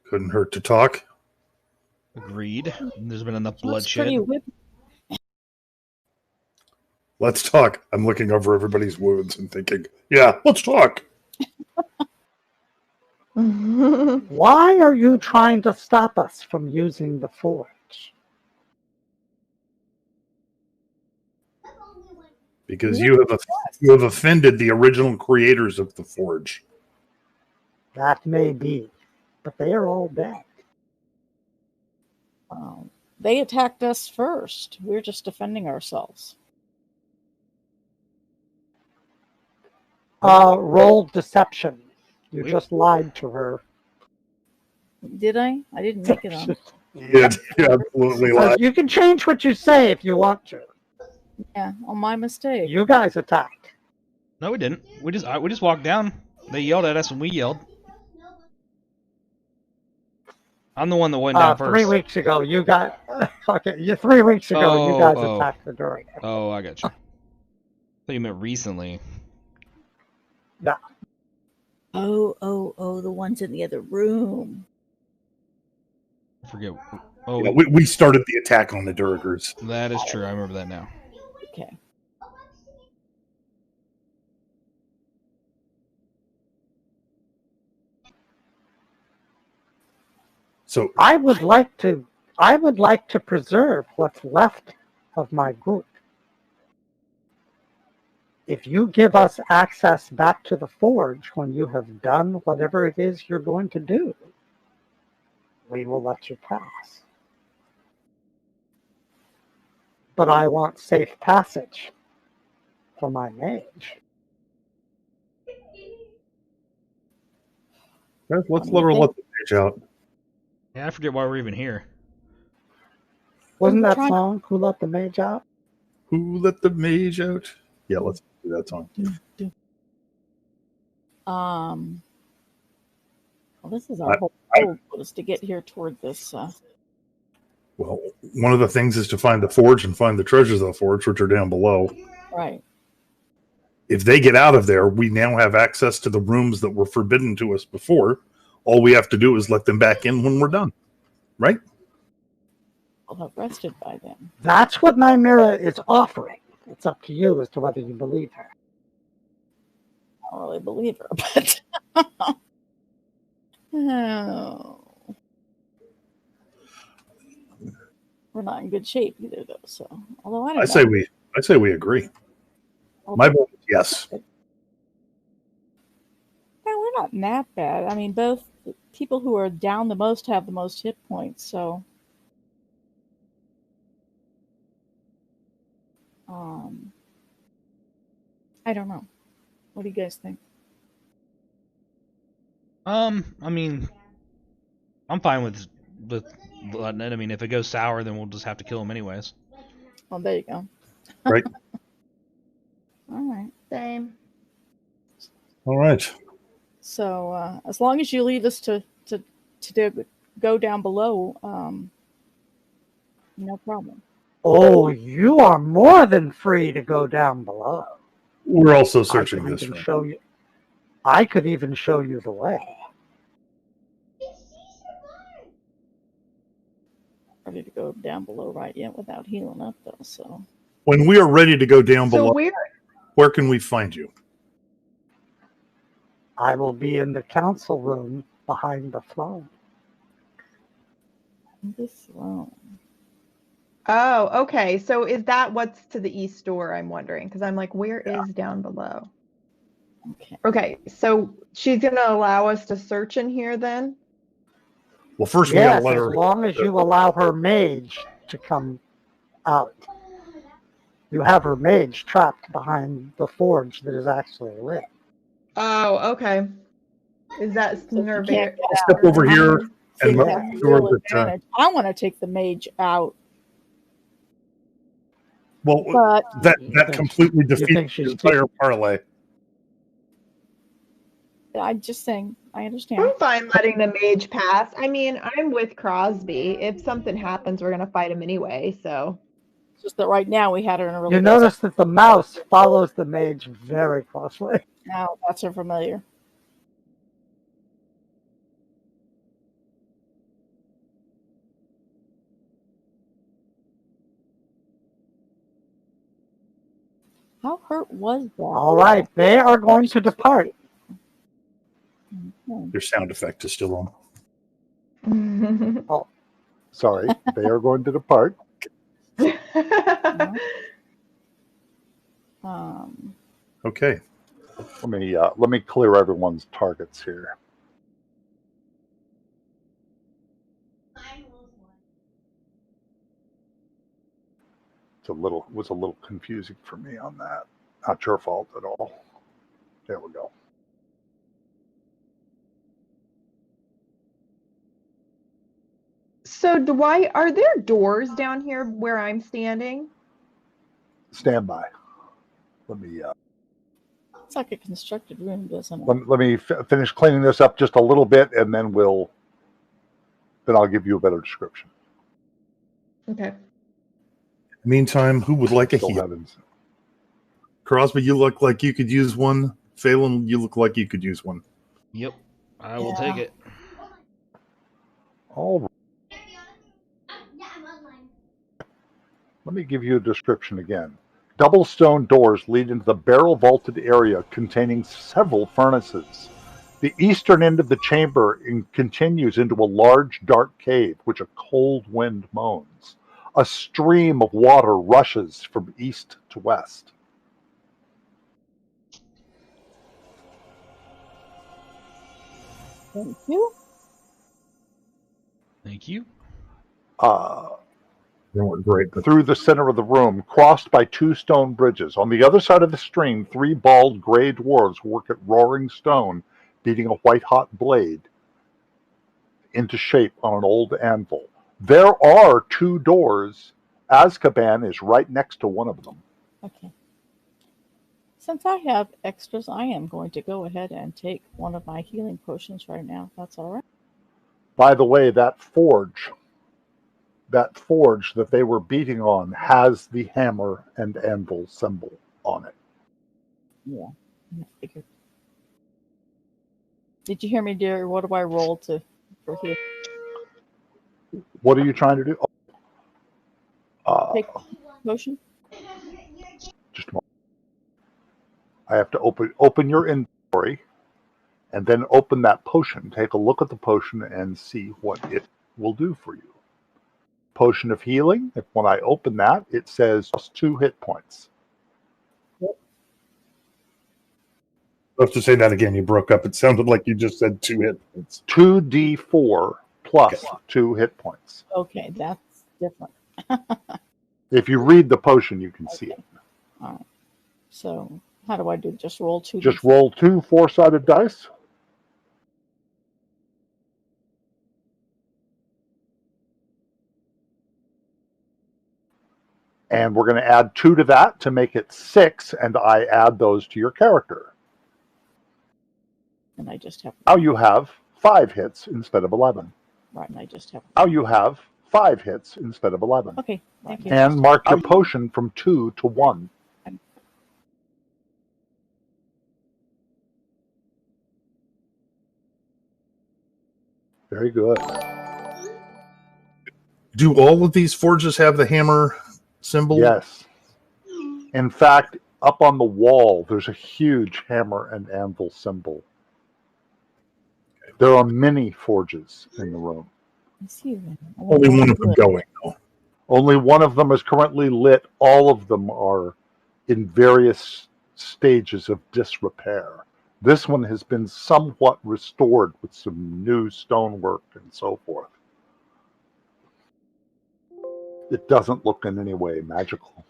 S3: Couldn't hurt to talk.
S5: Agreed. There's been enough
S2: Looks pretty
S5: bloodshed.
S2: whip.
S3: Let's talk. I'm looking over everybody's wounds and thinking, yeah, let's talk.
S7: Why are you trying to stop us from using the forge?
S3: Because you have offended the original creators of the Forge.
S7: That may be, but they are all dead.
S2: They attacked us first. We're just defending ourselves.
S7: Roll deception. You
S5: Wait.
S7: just lied to her.
S2: Did I? I didn't make it on.
S3: Yeah, you absolutely lied.
S7: You can change what you say if you want to.
S2: Yeah, on my mistake.
S7: You guys attacked.
S5: No, we didn't. We just walked down. They yelled at us and we yelled. I'm the one that went down
S7: 3
S5: first.
S7: weeks ago, you got... Okay, 3 weeks ago, you guys attacked the door.
S5: Oh, I got you. I thought you meant recently.
S7: Yeah.
S2: Oh, the ones in the other room.
S5: I forget. Oh,
S3: Yeah, we started the attack on the Durgers.
S5: that is true. I remember that now.
S2: Okay.
S3: So
S7: I would like to preserve what's left of my group. If you give us access back to the forge when you have done whatever it is you're going to do, we will let you pass. But I want safe passage for my mage.
S3: let's let her let the page out.
S5: Yeah, I forget why we're even here.
S7: Wasn't that
S2: trying-
S7: song, Who Let the Mage Out?
S3: Who let the mage out? Yeah, let's do that song.
S2: Well, this is our whole goal, was to get here toward this.
S3: Well, one of the things is to find the forge and find the treasures of the forge, which are down below.
S2: Right.
S3: If they get out of there, we now have access to the rooms that were forbidden to us before. All we have to do is let them back in when we're done. Right?
S2: I'll have rested by then.
S7: That's what Nymeria is offering. It's up to you as to whether you believe her.
S2: I don't really believe her, but oh. We're not in good shape either, though. So, although I don't know.
S3: I say we agree. My vote is yes.
S2: Yeah, we're not that bad. I mean, both the people who are down the most have the most hit points, so I don't know. What do you guys think?
S5: I mean, I'm fine with letting it. I mean, if it goes sour, then we'll just have to kill him anyways.
S2: Well, there you go.
S3: Right?
S2: All right.
S4: Same.
S3: All right.
S2: So, as long as you leave us to go down below, no problem.
S7: Oh, you are more than free to go down below.
S3: We're also searching this room.
S7: Show you. I could even show you the way.
S2: Ready to go down below right yet without healing up, though. So
S3: When we are ready to go down below,
S4: So
S3: where can we find you?
S7: I will be in the council room behind the throne.
S2: the throne.
S4: Oh, okay. So is that what's to the east door? I'm wondering, because I'm like, where is down below?
S2: Okay.
S4: Okay, so she's gonna allow us to search in here then?
S3: Well, first we
S7: Yes,
S3: gotta let
S7: as
S3: her.
S7: long as you allow her mage to come out. You have her mage trapped behind the forge that is actually lit.
S4: Oh, okay. Is that
S2: So if you
S4: Nerva?
S2: can't get
S3: Step over here
S2: See,
S3: and
S2: we
S3: make
S2: have
S3: sure
S2: real
S3: that.
S2: advantage. I want to take the mage out,
S3: Well,
S2: but
S3: that completely
S7: think
S3: defeats
S7: she's
S3: the entire parlay.
S2: I'm just saying, I understand.
S4: I'm fine letting the mage pass. I mean, I'm with Crosby. If something happens, we're gonna fight him anyway, so.
S2: It's just that right now we had her in a really
S7: You
S2: good
S7: notice that the mouse follows the mage very closely.
S2: now that's her familiar. How hurt was that?
S7: All right, they are going to depart.
S2: Okay.
S3: Your sound effect is still on.
S1: Sorry, they are going to depart.
S3: Okay.
S1: Let me clear everyone's targets here. Was a little confusing for me on that. Not your fault at all. There we go.
S4: So are there doors down here where I'm standing?
S1: Stand by. Let me
S2: It's like a constructed room, doesn't it?
S1: let me finish cleaning this up just a little bit, and then I'll give you a better description.
S4: Okay.
S3: Meantime, who would like a
S1: Still
S3: heal?
S1: haven't.
S3: Crosby, you look like you could use one. Phelan, you look like you could use one.
S5: Yep, I will take it.
S1: All right. Let me give you a description again. Double stone doors lead into the barrel-vaulted area containing several furnaces. The eastern end of the chamber continues into a large, dark cave, which a cold wind moans. A stream of water rushes from east to west.
S2: Thank you.
S5: Thank you.
S3: They weren't great, but
S1: Through the center of the room, crossed by two stone bridges. On the other side of the stream, three bald gray dwarves work at roaring stone, beating a white-hot blade into shape on an old anvil. There are two doors. Azkaban is right next to one of them.
S2: Okay. Since I have extras, I am going to go ahead and take one of my healing potions right now. If that's all right.
S1: By the way, that forge that they were beating on has the hammer and anvil symbol on it.
S2: Yeah. I figured. Did you hear me, dear? What do I roll for here?
S1: What are you trying to do?
S2: Take potion.
S1: Just a moment. I have to open your inventory and then open that potion. Take a look at the potion and see what it will do for you. Potion of healing. When I open that, it says just 2 hit points.
S3: You'll have to say that again. You broke up. It sounded like you just said 2 hit points.
S1: 2d4 plus 2 hit points.
S2: Okay, that's different.
S1: If you read the potion, you can see it.
S2: All right. So how do I do? Just roll 2.
S1: Just roll 2 4-sided dice. And we're going to add 2 to that to make it 6, and I add those to your character.
S2: And I just have.
S1: Now you have 5 hits instead of 11.
S2: Right, and I just have.
S1: Now you have 5 hits instead of 11.
S2: Okay, thank you.
S1: And mark your potion from 2 to 1. Very good.
S3: Do all of these forges have the hammer symbol?
S1: Yes. In fact, up on the wall, there's a huge hammer and anvil symbol. There are many forges in the room.
S2: I see them.
S3: Only one of them going, though.
S1: Only one of them is currently lit. All of them are in various stages of disrepair. This one has been somewhat restored with some new stonework and so forth. It doesn't look in any way magical.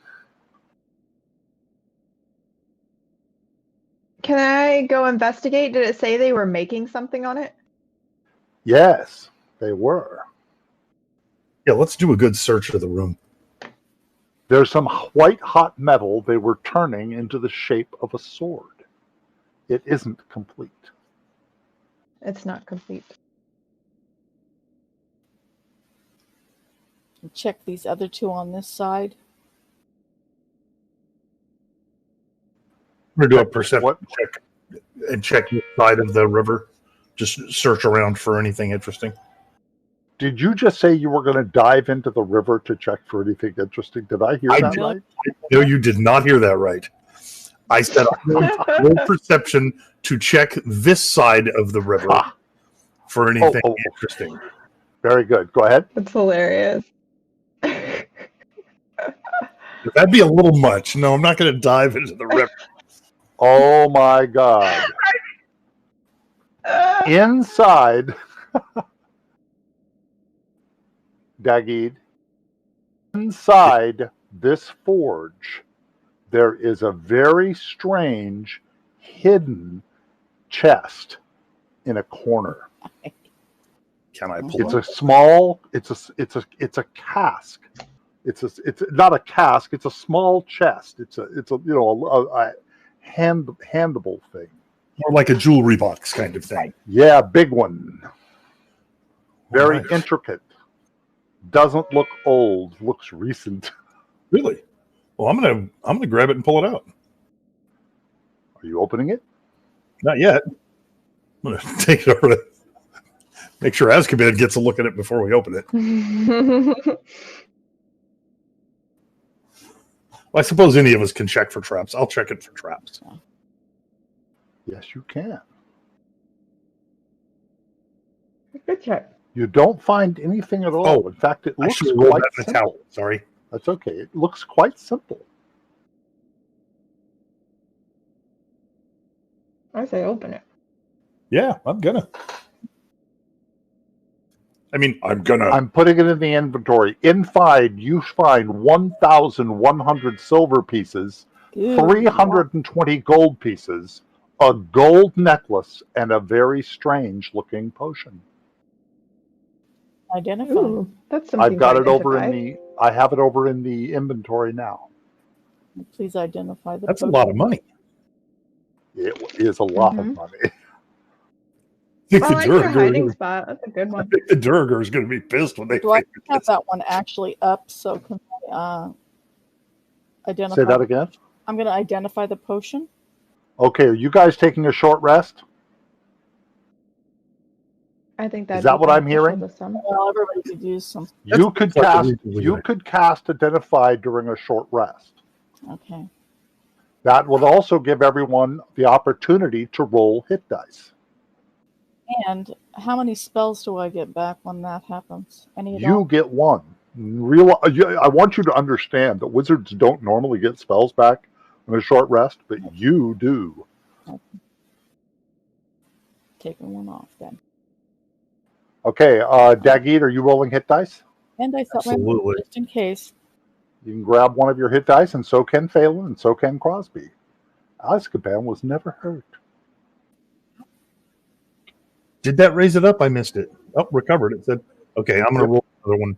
S4: Can I go investigate? Did it say they were making something on it?
S1: Yes, they were.
S3: Yeah, let's do a good search of the room.
S1: There's some white hot metal they were turning into the shape of a sword. It isn't complete.
S4: It's not complete.
S2: Check these other 2 on this side.
S3: We're going to do a perception check and check the side of the river. Just search around for anything interesting.
S1: Did you just say you were going to dive into the river to check for anything interesting? Did I hear that
S2: did.
S1: right?
S3: No, you did not hear that right. I said I'm going to roll perception to check this side of the river for anything interesting.
S1: Very good. Go ahead.
S4: That's hilarious.
S3: That'd be a little much. No, I'm not going to dive into the river.
S1: Oh my God. Inside, Dagid, inside this forge, there is a very strange hidden chest in a corner.
S3: Can I pull
S1: It's
S3: it?
S1: a small. It's a cask. It's not a cask. It's a small chest. It's a handable thing.
S3: More like a jewelry box kind of thing.
S1: Yeah, big one. Very
S3: Right.
S1: intricate. Doesn't look old. Looks recent.
S3: Really? Well, I'm gonna grab it and pull it out.
S1: Are you opening it?
S3: Not yet. I'm gonna take it over to make sure Azkaban gets a look at it before we open it. Well, I suppose any of us can check for traps. I'll check it for traps.
S1: Yes, you can.
S4: Good check.
S1: You don't find anything at all.
S3: Oh,
S1: In fact, it
S3: I
S1: looks
S3: should have rolled
S1: quite
S3: that in a
S1: simple.
S3: towel. Sorry.
S1: That's okay. It looks quite simple.
S4: I say open it.
S3: Yeah, I'm gonna.
S1: I'm putting it in the inventory. Inside, you find 1,100 silver pieces,
S2: Ew.
S1: 320 gold pieces, a gold necklace, and a very strange-looking potion.
S2: Identify.
S4: Ooh, that's something
S1: I've got
S4: to
S1: it over
S4: identify.
S1: in I have it over in the inventory now.
S2: Please identify the
S3: That's a
S2: potion.
S3: lot of money.
S1: It is a lot of
S4: Mhm.
S1: money.
S3: I think
S4: I
S3: the
S4: like your hiding
S3: Duragar.
S4: spot. That's a good
S3: I
S4: one.
S3: think the Duragar is going to be pissed when they
S2: Do I
S3: figure
S2: have
S3: this.
S2: that one actually up? So can I identify?
S1: Say that again.
S2: I'm going to identify the potion.
S1: Okay, are you guys taking a short rest?
S4: I think that'd
S1: Is that
S4: be
S1: what I'm
S4: beneficial
S1: hearing?
S4: to some.
S2: Well, everybody could use some.
S1: You could
S3: That's like a
S1: cast.
S3: reasonably
S1: You
S3: right.
S1: could cast Identify during a short rest.
S2: Okay.
S1: That would also give everyone the opportunity to roll hit dice.
S2: And how many spells do I get back when that happens? Any at
S1: You
S2: all?
S1: get one. I want you to understand that wizards don't normally get spells back in a short rest, but you do.
S2: Taking one off then.
S1: Okay, Dagit, are you rolling hit dice?
S2: And I thought
S3: Absolutely.
S2: just in case.
S1: You can grab one of your hit dice, and so can Phelan, and so can Crosby. Azkaban was never hurt.
S3: Did that raise it up? I missed it. Oh, recovered. It said, okay, I'm going to roll another one.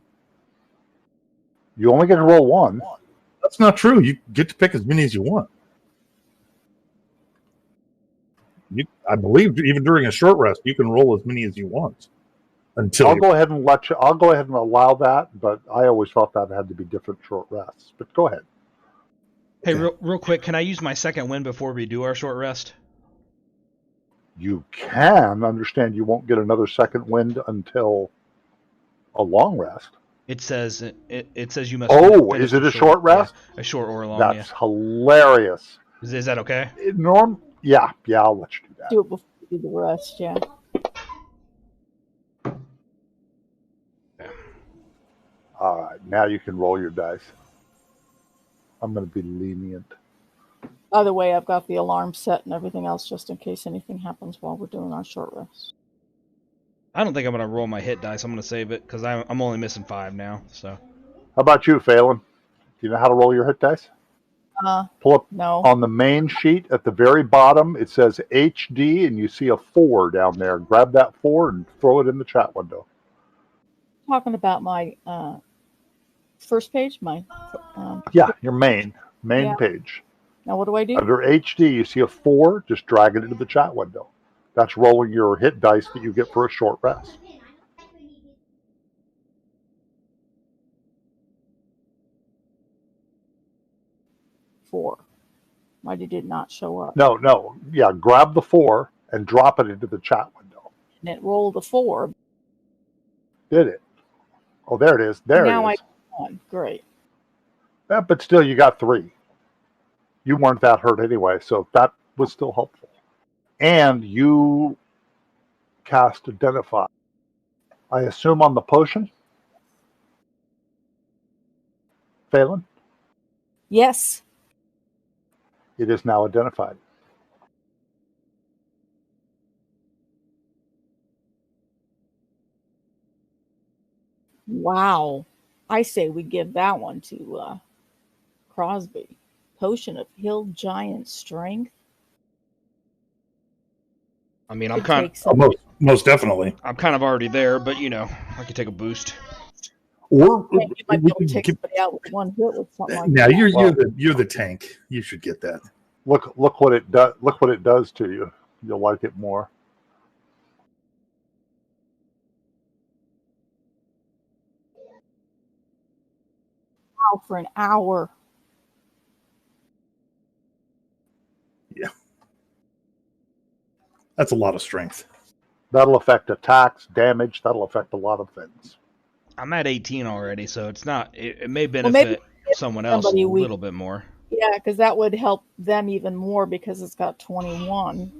S1: You only get to roll one.
S3: That's not true. You get to pick as many as you want. I believe even during a short rest, you can roll as many as you want.
S1: I'll go ahead and I'll go ahead and allow that, but I always thought that had to be different short rests. But go ahead.
S5: Hey, real quick, can I use my second win before we do our short rest?
S1: You can understand you won't get another second wind until a long rest.
S5: It says it says you must.
S1: Oh,
S5: finish
S1: is it
S5: the
S1: a short rest?
S5: Yeah, a short or a long.
S1: That's hilarious.
S5: Is that okay?
S1: Yeah, I'll let you do that.
S2: Do it before we do the rest, yeah.
S1: All right, now you can roll your dice. I'm going to be lenient.
S2: By the way, I've got the alarm set and everything else just in case anything happens while we're doing our short rest.
S5: I don't think I'm gonna roll my hit dice. I'm gonna save it because I'm only missing 5 now. So.
S1: How about you, Phelan? Do you know how to roll your hit dice? Pull up
S2: No.
S1: on the main sheet at the very bottom. It says HD, and you see a 4 down there. Grab that 4 and throw it in the chat window.
S2: Talking about my first page,
S1: Yeah, your main
S2: Yeah.
S1: page.
S2: Now what do I do?
S1: Under HD, you see a 4. Just drag it into the chat window. That's rolling your hit dice that you get for a short rest.
S2: Four. Why did it not show up?
S1: No. Yeah, grab the 4 and drop it into the chat window.
S2: And it rolled a 4.
S1: Did it? Oh, there it is. There
S2: now
S1: it is.
S2: I won. Great.
S1: Yeah, but still, you got 3. You weren't that hurt anyway, so that was still helpful. And you cast Identify. I assume on the potion? Phelan?
S2: Yes.
S1: It is now identified.
S2: Wow. I say we give that one to Crosby. Potion of Hill Giant Strength.
S5: I mean,
S3: most definitely.
S5: I'm kind of already there, but I could take a boost.
S3: Or
S2: You might be able to
S3: we
S2: take
S3: can
S2: somebody out with one hit with something like
S3: now
S2: that.
S3: you're the tank. You should get that.
S1: Look what it does. Look what it does to you. You'll like it more.
S2: Wow, for an hour.
S3: Yeah. That's a lot of strength.
S1: That'll affect attacks, damage. That'll affect a lot of things.
S5: I'm at 18 already, so it's not. It may benefit someone else a little bit more.
S2: Yeah, because that would help them even more because it's got 21.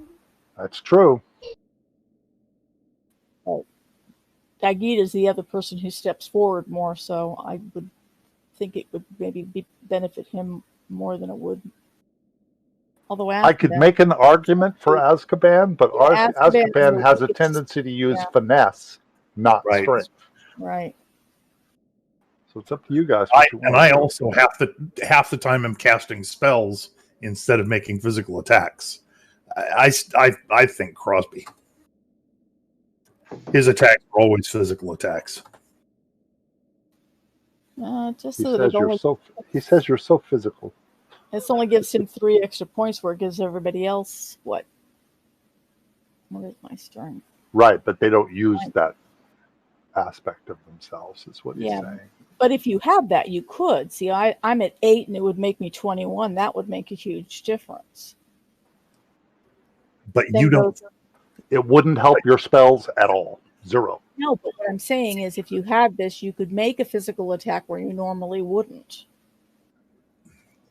S1: That's true.
S2: Dagit is the other person who steps forward more, so I would think it would maybe benefit him more than it would. Although
S1: I could make an argument for Azkaban, but Azkaban has a tendency to use finesse, not strength.
S2: Right.
S1: So it's up to you guys.
S3: I also half the time I'm casting spells instead of making physical attacks. I think Crosby. His attacks are always physical attacks.
S2: Just so that
S1: he says you're so physical.
S2: This only gives him 3 extra points where it gives everybody else what? What is my strength?
S1: Right, but they don't use that aspect of themselves, is what he's saying.
S2: But if you have that, you could. See, I'm at 8 and it would make me 21. That would make a huge difference.
S3: But
S2: Then
S3: you don't.
S1: It wouldn't help your spells at all. 0.
S2: No, but what I'm saying is if you had this, you could make a physical attack where you normally wouldn't.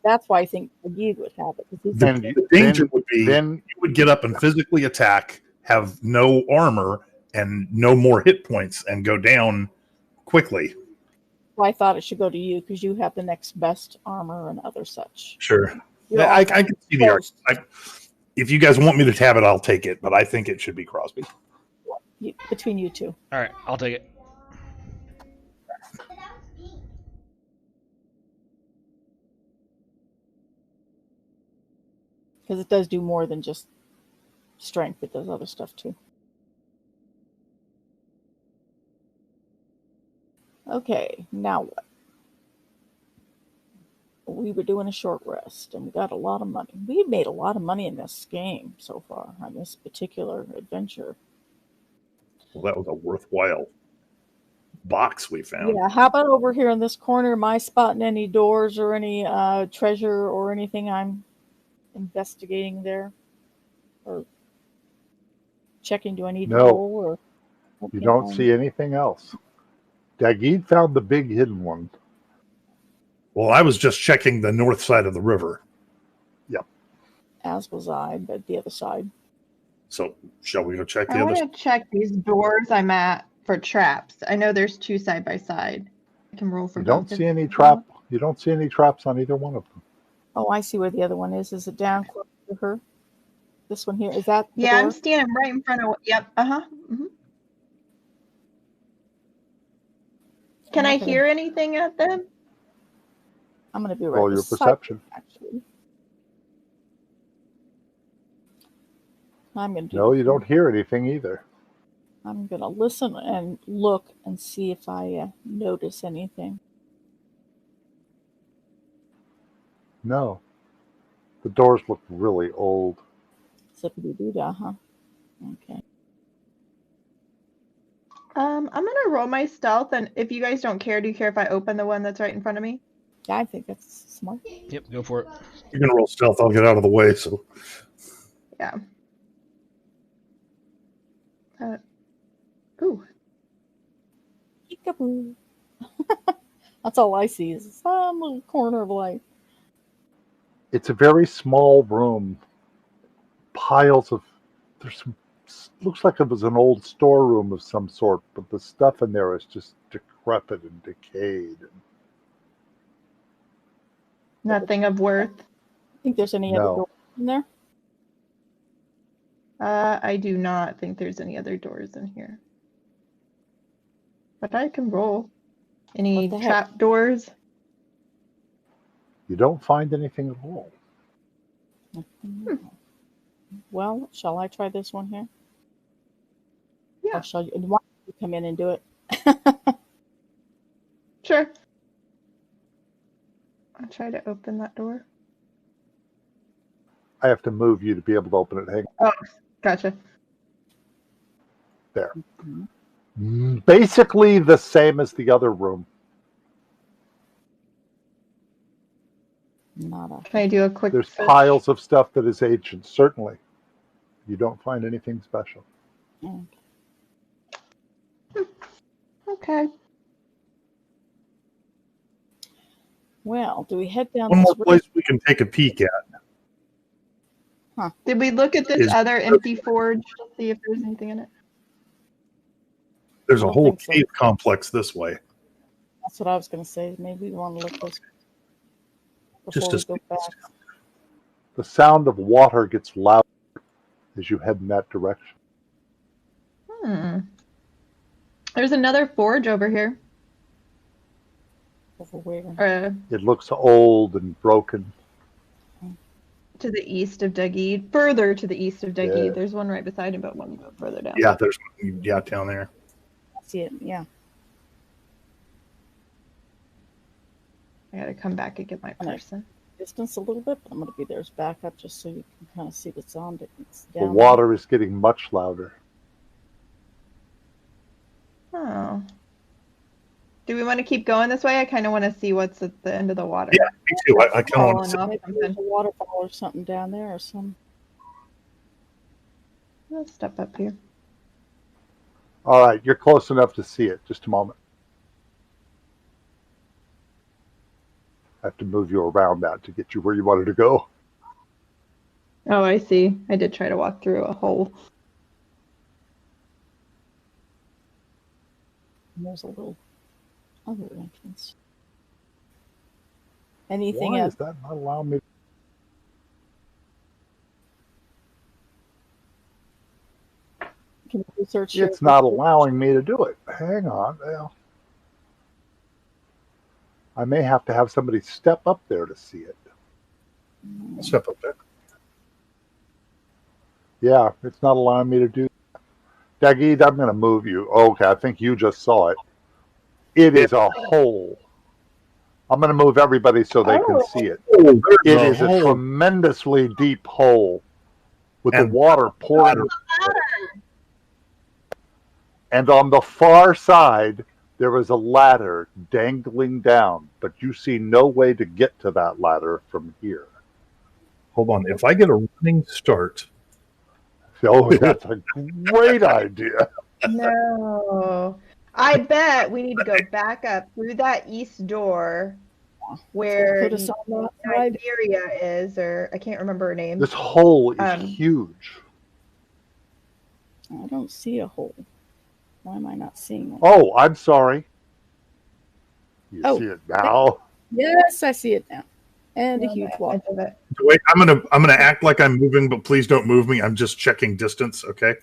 S2: That's why I think you would have it.
S3: The danger would be you would get up and physically attack, have no armor and no more hit points, and go down quickly.
S2: Well, I thought it should go to you because you have the next best armor and other such.
S3: Sure. I can see the argument. If you guys want me to have it, I'll take it, but I think it should be Crosby.
S2: Between you two.
S5: All right, I'll take it.
S2: Because it does do more than just strength. It does other stuff too. Okay, now what? We were doing a short rest, and we got a lot of money. We've made a lot of money in this game so far, on this particular adventure.
S3: Well, that was a worthwhile box we found.
S2: Yeah, how about over here in this corner? Am I spotting any doors or any treasure or anything I'm investigating there? Or checking, do I need to roll? Or
S1: you don't see anything else. Dagid found the big hidden one.
S3: Well, I was just checking the north side of the river.
S1: Yep.
S2: As was I, but the other side.
S3: So, shall we go check the
S4: I
S3: other
S4: want
S3: side?
S4: to check these doors I'm at for traps. I know there's 2 side by side. I can roll for
S1: You
S4: both.
S1: don't see any trap. You don't see any traps on either one of them.
S2: Oh, I see where the other one is. Is it down close to her? This one here, is that the
S4: Yeah,
S2: door?
S4: I'm standing right in front of. Yep. Mm-hmm. Can I hear anything at them?
S2: I'm going to be right
S1: Roll your
S2: beside
S1: perception.
S2: you, actually. I'm going to.
S1: No, you don't hear anything either.
S2: I'm going to listen and look and see if I notice anything.
S1: No. The doors look really old.
S2: Zippity-doo-dah, huh? Okay.
S4: I'm gonna roll my stealth, and if you guys don't care, do you care if I open the one that's right in front of me?
S2: Yeah, I think that's smart.
S5: Yep, go for it.
S3: You're going to roll stealth. I'll get out of the way. So,
S4: Yeah. Ooh.
S2: Peekaboo. That's all I see is some little corner of light.
S1: It's a very small room. Piles of looks like it was an old storeroom of some sort, but the stuff in there is just decrepit and decayed.
S4: Nothing of worth.
S2: Think there's any other doors in there?
S4: I do not think there's any other doors in here. But I can roll. Any
S2: What the heck?
S4: trap doors?
S1: You don't find anything at all.
S2: Well, shall I try this one here?
S4: Yeah.
S2: Or shall you, why don't you come in and do it?
S4: Sure. I'll try to open that door.
S1: I have to move you to be able to open it. Hang
S4: Oh, gotcha.
S1: there. Basically the same as the other room.
S2: Nada.
S4: Can I do a quick
S1: There's
S4: search?
S1: piles of stuff that is ancient, certainly. You don't find anything special.
S4: Okay.
S2: Well, do we head down
S3: one
S2: this
S3: more
S2: road?
S3: place we can take a peek at.
S4: Did we look at this
S3: Is-
S4: other empty forge to see if there's anything in it?
S3: There's
S2: I
S3: a
S2: don't
S3: whole
S2: think so.
S3: cave complex this way.
S2: That's what I was going to say. Maybe we want to look this
S3: Just
S2: before we
S3: a
S2: go back.
S1: The sound of water gets louder as you head in that direction.
S4: There's another forge over here.
S2: Over where?
S1: It looks old and broken.
S4: To the east of Dagid. Further to the east of Dagid.
S1: Yeah.
S4: There's one right beside him, but one further down.
S3: Yeah, there's down there.
S2: I see it. Yeah.
S4: I gotta come back and get my person.
S2: distance a little bit, but I'm going to be there as backup just so you can kind of see what's on it. It's
S1: The
S2: down
S1: water is getting much louder.
S4: Oh. Do we want to keep going this way? I kind of want to see what's at the end of the water.
S3: Yeah, me too. I kind of want
S4: Falling
S3: to.
S4: off
S2: Maybe
S4: something.
S2: there's a waterfall or something down there or some.
S4: Let's step up here.
S1: All right, you're close enough to see it. Just a moment. I have to move you around that to get you where you wanted to go.
S4: Oh, I see. I did try to walk through a hole.
S2: And there's a little other entrance. Anything
S1: Why
S2: else?
S1: is that not allowing me?
S2: Can you research
S1: It's not allowing me to do it. Hang on. Well, I may have to have somebody step up there to see it.
S3: Step up there.
S1: Yeah, it's not allowing me to do that. Dagid, I'm going to move you. Okay, I think you just saw it. It is a hole. I'm going to move everybody so they can see it.
S3: Oh,
S1: It is a tremendously deep hole with the
S3: And
S1: water pouring. And on the far side, there is a ladder dangling down, but you see no way to get to that ladder from here.
S3: Hold on. If I get a running start,
S1: Oh, that's a great idea.
S4: No. I bet we need to go back up through that east door where
S2: Put us on that side.
S4: Nigeria is, or I can't remember her name.
S1: This hole is huge.
S2: I don't see a hole. Why am I not seeing one?
S1: Oh, I'm sorry. You
S2: Oh,
S1: see it now?
S2: Yes, I see it now. And a
S4: On
S2: huge
S4: the
S2: wall.
S4: edge of it.
S3: wait. I'm gonna act like I'm moving, but please don't move me. I'm just checking distance. Okay.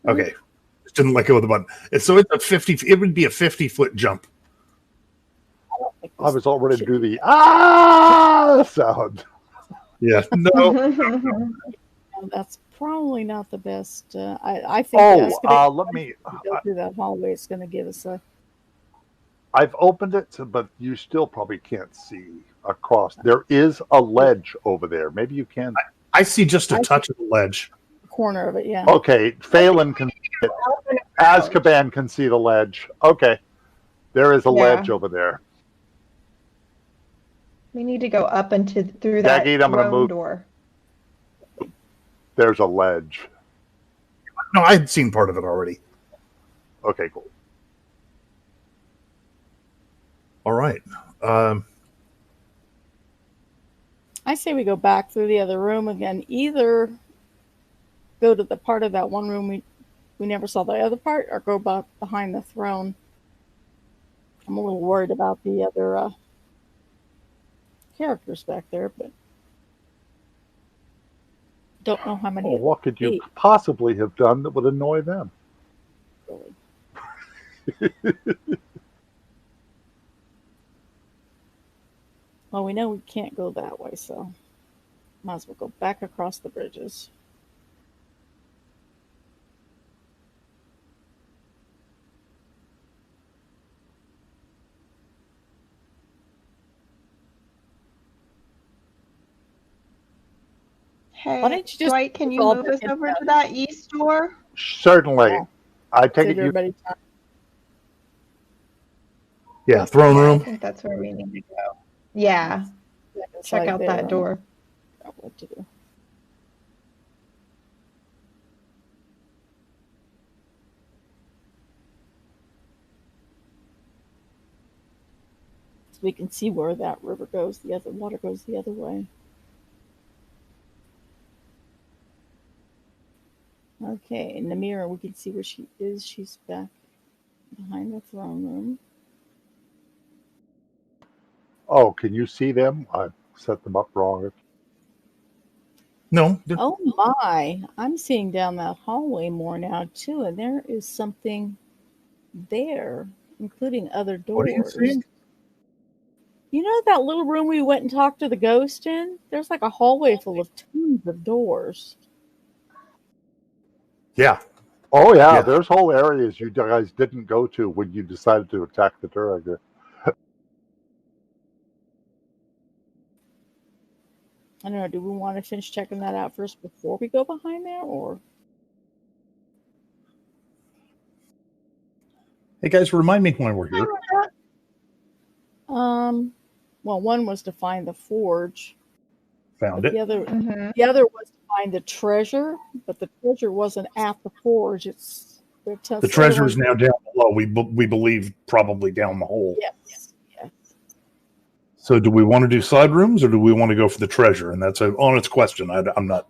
S3: Okay. Just didn't let go of the button. So it's a 50. It would be a 50-foot jump.
S2: I don't think
S1: I
S2: this
S1: was all ready to
S2: should
S1: do
S2: be-
S1: the ah sound.
S3: Yeah. No.
S2: No, that's probably not the best. I think
S1: Oh, let me.
S2: go through that hallway. It's going to give us a.
S1: I've opened it, but you still probably can't see across. There is a ledge over there. Maybe you can.
S3: I see just a touch of the ledge.
S2: corner of it, yeah.
S1: Okay, Phelan can see it. Azkaban can see the ledge. Okay, there is a ledge over there.
S4: We need to go up into through that
S1: Daggy, I'm gonna
S4: throne
S1: move.
S4: door.
S1: There's a ledge.
S3: No, I had seen part of it already.
S1: Okay, cool.
S3: All right.
S2: I say we go back through the other room again. Either go to the part of that one room we never saw the other part, or go back behind the throne. I'm a little worried about the other characters back there, but don't know how many.
S1: Well, what could you
S2: be,
S1: possibly have done that would annoy them?
S2: really. Well, we know we can't go that way, so might as well go back across the bridges.
S4: Hey,
S2: Why don't you just
S4: Dwight, can you
S2: fall
S4: move
S2: back
S4: us
S2: in
S4: over
S2: that?
S4: to that east door?
S1: Certainly.
S2: Yeah.
S1: I take
S2: Save
S1: it you.
S2: everybody time.
S3: Yeah, throne
S4: I
S3: room.
S4: think that's where we need to go. Yeah,
S2: It's
S4: check
S2: right
S4: out
S2: there.
S4: that door.
S2: I don't know what to do. So we can see where that river goes. The other water goes the other way. Okay, in the mirror we can see where she is. She's back behind the throne room.
S1: Oh, can you see them? I set them up wrong.
S3: No.
S2: Oh my! I'm seeing down that hallway more now too, and there is something there, including other doors.
S3: What are you seeing?
S2: You know that little room we went and talked to the ghost in? There's like a hallway full of tons of doors.
S3: Yeah.
S1: Oh yeah,
S3: Yeah.
S1: there's whole areas you guys didn't go to when you decided to attack the Duragar.
S2: I don't know. Do we want to finish checking that out first before we go behind there, or
S3: Hey guys, remind me when we're here.
S2: Well, one was to find the forge.
S3: Found
S2: But
S3: it.
S2: the other was to find the treasure, but the treasure wasn't at the forge.
S3: The treasure is now down below. We believe probably down the hole.
S2: Yes.
S3: So do we want to do side rooms or do we want to go for the treasure? And that's an honest question. I'm not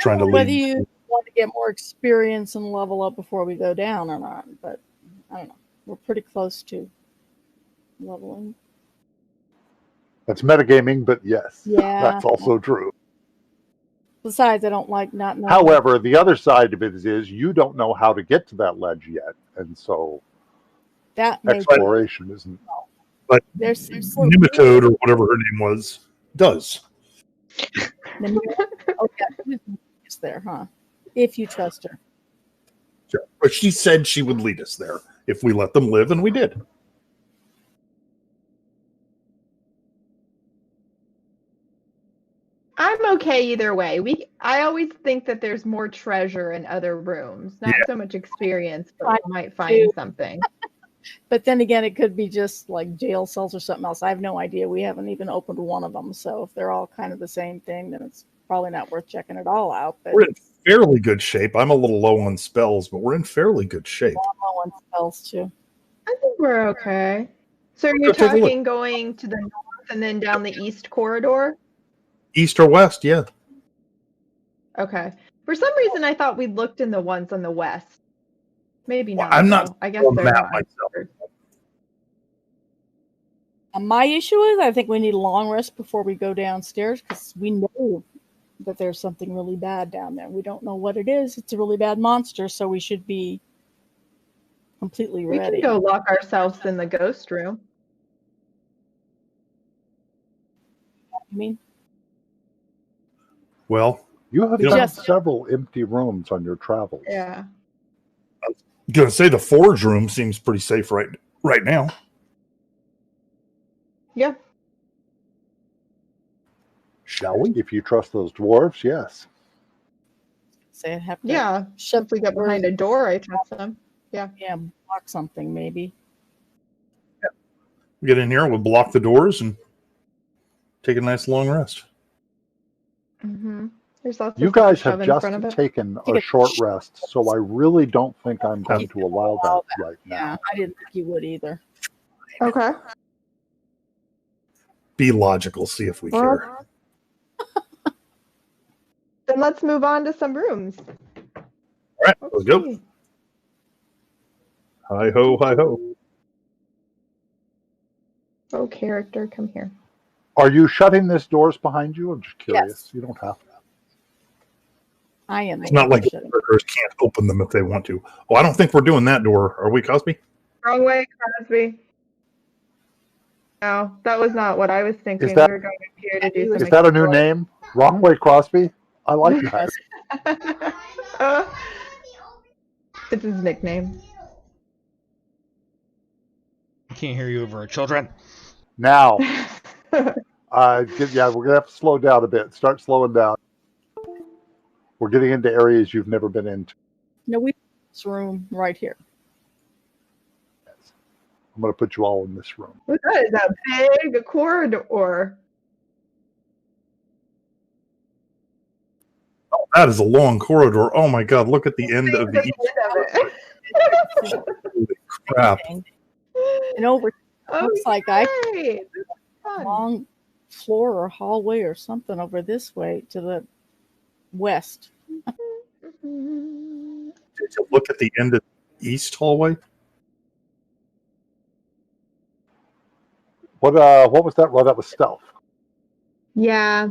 S3: trying to
S2: Whether
S3: lead.
S2: you want to get more experience and level up before we go down or not, but I don't know. We're pretty close to leveling.
S1: That's metagaming, but yes,
S2: Yeah.
S1: that's also true.
S2: Besides, I don't like not knowing.
S1: However, the other side of it is you don't know how to get to that ledge yet, and so
S2: that may
S1: exploration isn't.
S3: But
S2: there's
S3: Nematode or whatever her name was does.
S2: Okay, it's there, huh? If you trust her.
S3: Sure. But she said she would lead us there if we let them live, and we did.
S4: I'm okay either way. I always think that there's more treasure in other rooms. Not so much experience, but we might find something.
S2: But then again, it could be just like jail cells or something else. I have no idea. We haven't even opened one of them. So if they're all kind of the same thing, then it's probably not worth checking it all out. But
S3: we're in fairly good shape. I'm a little low on spells, but we're in fairly good shape.
S2: I'm low on spells too.
S4: I think we're okay. So are you talking going to the north and then down the east corridor?
S3: East or west, yeah.
S4: Okay. For some reason, I thought we looked in the ones on the west. Maybe not.
S3: I'm not.
S4: I guess
S3: on
S4: they're
S3: that
S4: not.
S3: myself.
S2: My issue is I think we need a long rest before we go downstairs because we know that there's something really bad down there. We don't know what it is. It's a really bad monster, so we should be completely ready.
S4: We can go lock ourselves in the ghost room.
S2: You mean?
S1: Well, you have
S3: done
S1: several empty rooms on your travels.
S4: Yeah.
S3: I'm going to say the forge room seems pretty safe right now.
S4: Yeah.
S1: Shall we? If you trust those dwarves, yes.
S2: Say I have to.
S4: Yeah.
S2: Shut
S4: if we get behind a door, I trust them. Yeah.
S2: Yeah, block something maybe.
S3: Yeah. We get in here, we'll block the doors and take a nice long rest.
S4: Mm-hmm. There's lots
S1: You
S4: of
S1: guys
S4: stuff
S1: have
S4: to shove in front
S1: just
S4: of it.
S1: taken a short rest, so I really don't think I'm going to allow that right now.
S2: Yeah, I didn't think you would either.
S4: Okay.
S3: Be logical, see if we care.
S4: Then let's move on to some rooms.
S3: All right, let's go. Hi ho, hi ho.
S4: Oh, character, come here.
S1: Are you shutting these doors behind you? I'm just curious.
S2: Yes.
S1: You don't have to.
S2: I am.
S3: It's not like the workers can't open them if they want to. Oh, I don't think we're doing that door. Are we, Cosby?
S4: Wrong way, Crosby. No, that was not what I was thinking.
S1: Is that-
S4: we were going here to do some
S1: Is that a new name? Wrong way, Crosby? I like that.
S4: It's his nickname.
S5: I can't hear you over our children.
S1: Now, we're going to have to slow down a bit. Start slowing down. We're getting into areas you've never been into.
S2: No, we this room right here.
S1: I'm going to put you all in this room.
S4: That is a big corridor.
S3: Oh, that is a long corridor. Oh my God, look at the end of the Holy crap.
S2: And over looks like I
S4: Fun.
S2: long floor or hallway or something over this way to the west.
S3: Did you look at the end of the east hallway?
S1: What was that? Well, that was stealth.
S4: Yeah.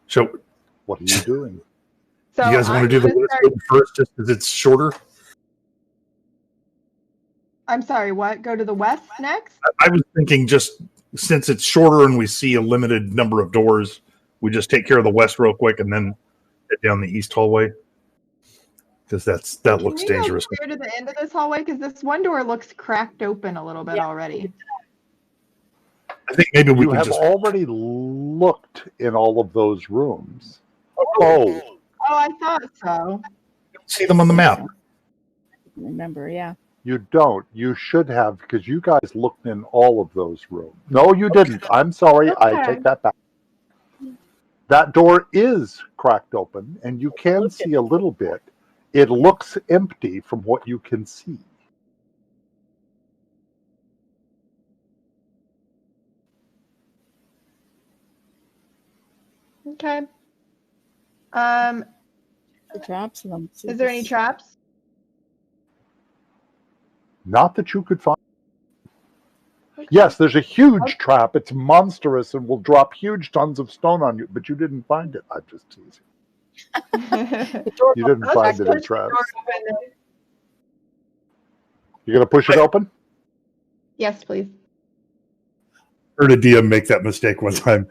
S3: So,
S1: What are you doing?
S4: So
S3: you guys want to do the west room first just because it's shorter?
S4: I'm sorry, what? Go to the west next?
S3: I was thinking just since it's shorter and we see a limited number of doors, we just take care of the west real quick and then head down the east hallway? Because that looks dangerous.
S4: Can we go clear to the end of this hallway? Because this one door looks cracked open a little bit already.
S3: I think maybe we
S1: You
S3: could
S1: have
S3: just
S1: already looked in all of those rooms. Oh,
S4: Oh, I thought so.
S3: see them on the map.
S2: Remember, yeah.
S1: you don't. You should have, because you guys looked in all of those rooms. No, you didn't. I'm sorry. I
S4: Okay.
S1: take that back. That door is cracked open, and you can see a little bit. It looks empty from what you can see.
S4: Okay.
S2: The traps. And then
S4: Is there any traps?
S1: Not that you could find.
S4: Okay.
S1: Yes, there's a huge trap. It's monstrous and will drop huge tons of stone on you, but you didn't find it. I'm just teasing.
S2: The door
S1: You didn't
S4: Let's
S1: find
S4: push
S1: any
S4: the
S1: traps.
S4: door open.
S1: You're going to push it open?
S4: Yes, please.
S3: Heard a DM make that mistake one time.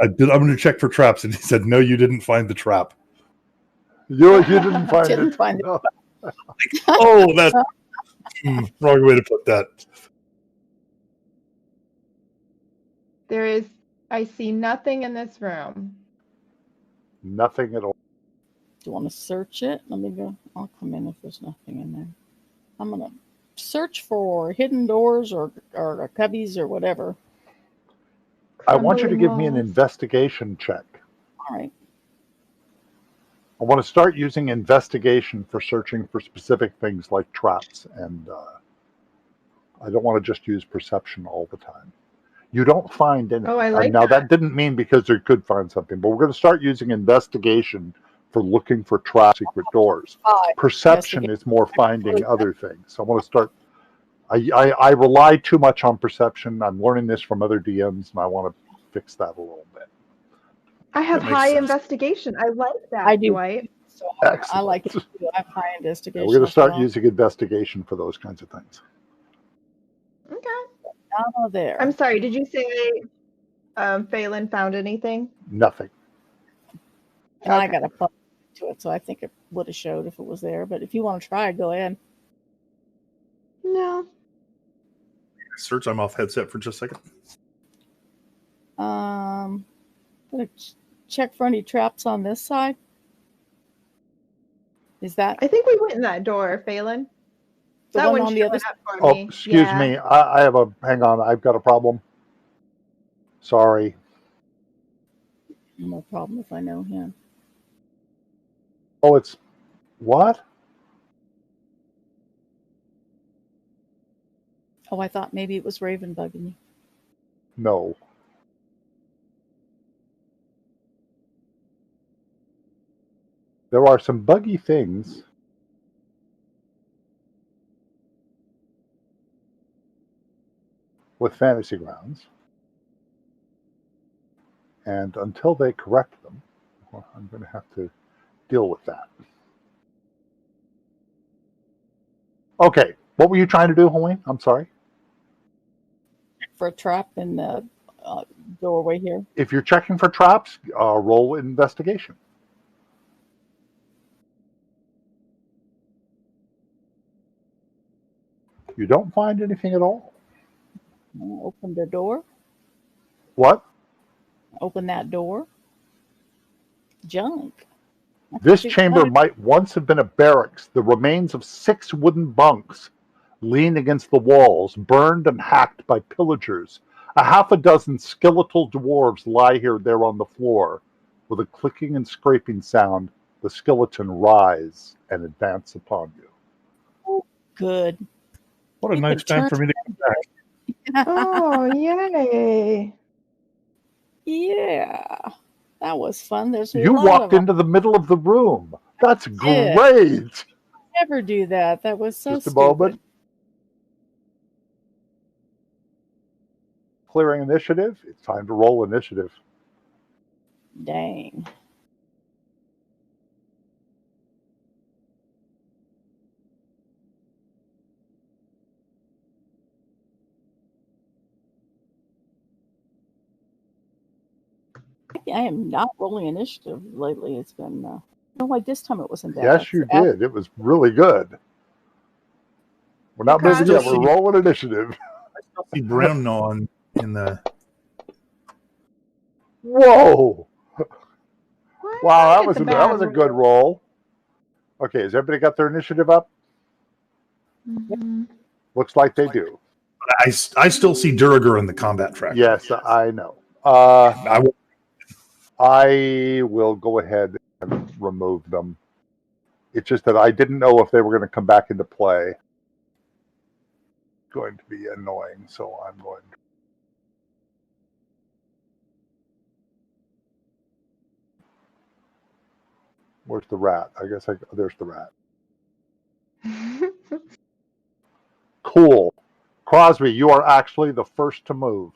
S3: I'm going to check for traps, and he said, "No, you didn't find the trap."
S1: You didn't find
S2: Didn't
S1: it.
S2: find it.
S1: No.
S3: Oh, that's wrong way to put that.
S4: I see nothing in this room.
S1: Nothing at all.
S2: Do you want to search it? Let me go. I'll come in if there's nothing in there. I'm gonna search for hidden doors or cubbies or whatever.
S1: I want you to
S4: Crumbling
S1: give me an
S4: walls.
S1: investigation check.
S2: All right.
S1: I want to start using investigation for searching for specific things like traps, and I don't want to just use perception all the time. You don't find anything.
S4: Oh, I like
S1: now,
S4: that.
S1: that didn't mean because you could find something, but we're going to start using investigation for looking for trap secret doors. Perception is more finding other things. So I want to start. I rely too much on perception. I'm learning this from other DMs, and I want to fix that a little bit.
S4: I have
S3: That makes
S4: high
S3: sense.
S4: investigation. I like that,
S2: I do.
S4: Dwight.
S2: So I
S1: Excellent.
S2: like it too. I have high investigation.
S1: We're going to
S2: as
S1: start
S2: well.
S1: using investigation for those kinds of things.
S4: Okay.
S2: Down there.
S4: I'm sorry. Did you say Phelan found anything?
S1: Nothing.
S2: And I
S4: Okay.
S2: got a plug to it, so I think it would have showed if it was there. But if you want to try, go ahead.
S4: No.
S3: Search. I'm off headset for just a second.
S2: Gonna check for any traps on this side. Is that
S4: I think we went in that door, Phelan.
S2: the
S4: That
S2: one
S4: one's
S2: on the other
S4: showing
S2: side?
S4: up for
S1: Oh,
S4: me.
S1: excuse me. I have a. Hang on. I've got a problem. Sorry.
S2: No problem if I know him.
S1: Oh, it's what?
S2: Oh, I thought maybe it was Raven bugging you.
S1: No. There are some buggy things. With Fantasy Grounds. And until they correct them, well, I'm going to have to deal with that. Okay. What were you trying to do, Helene? I'm sorry.
S2: For a trap in the doorway here.
S1: If you're checking for traps, roll investigation. You don't find anything at all.
S2: Open the door.
S1: What?
S2: Open that door. Junk.
S1: This chamber might once have been a barracks. The remains of 6 wooden bunks lean against the walls, burned and hacked by pillagers. A half a dozen skeletal dwarves lie here there on the floor. With a clicking and scraping sound, the skeleton rise and advance upon you.
S2: Good.
S3: What a
S2: You
S3: nice
S2: could
S3: time
S2: turn-
S3: for me to come back.
S4: Oh, yay.
S2: Yeah. That was fun. There's a
S1: You
S2: lot
S1: walked
S2: of them.
S1: into the middle of the room. That's
S2: did.
S1: great.
S2: Never do that. That was so
S1: Just a
S2: stupid.
S1: moment. Clearing initiative. It's time to roll initiative.
S2: Dang. I am not rolling initiative lately. It's been no, like this time it wasn't that.
S1: Yes, you did. It was really good. We're not
S4: Because-
S1: moving yet. We're rolling initiative.
S3: See Brown on in the.
S1: Whoa!
S4: Why
S1: Wow,
S4: did I
S1: that
S4: get
S1: was
S4: the
S1: that
S4: bad
S1: was a good roll. Okay, has everybody got their initiative up?
S4: Mhm.
S1: Looks like they do.
S3: I still see Duriger in the combat track.
S1: Yes, I know.
S3: I will.
S1: I will go ahead and remove them. It's just that I didn't know if they were going to come back into play. Going to be annoying, so I'm going to. Where's the rat? I guess there's the rat. Cool. Crosby, you are actually the first to move.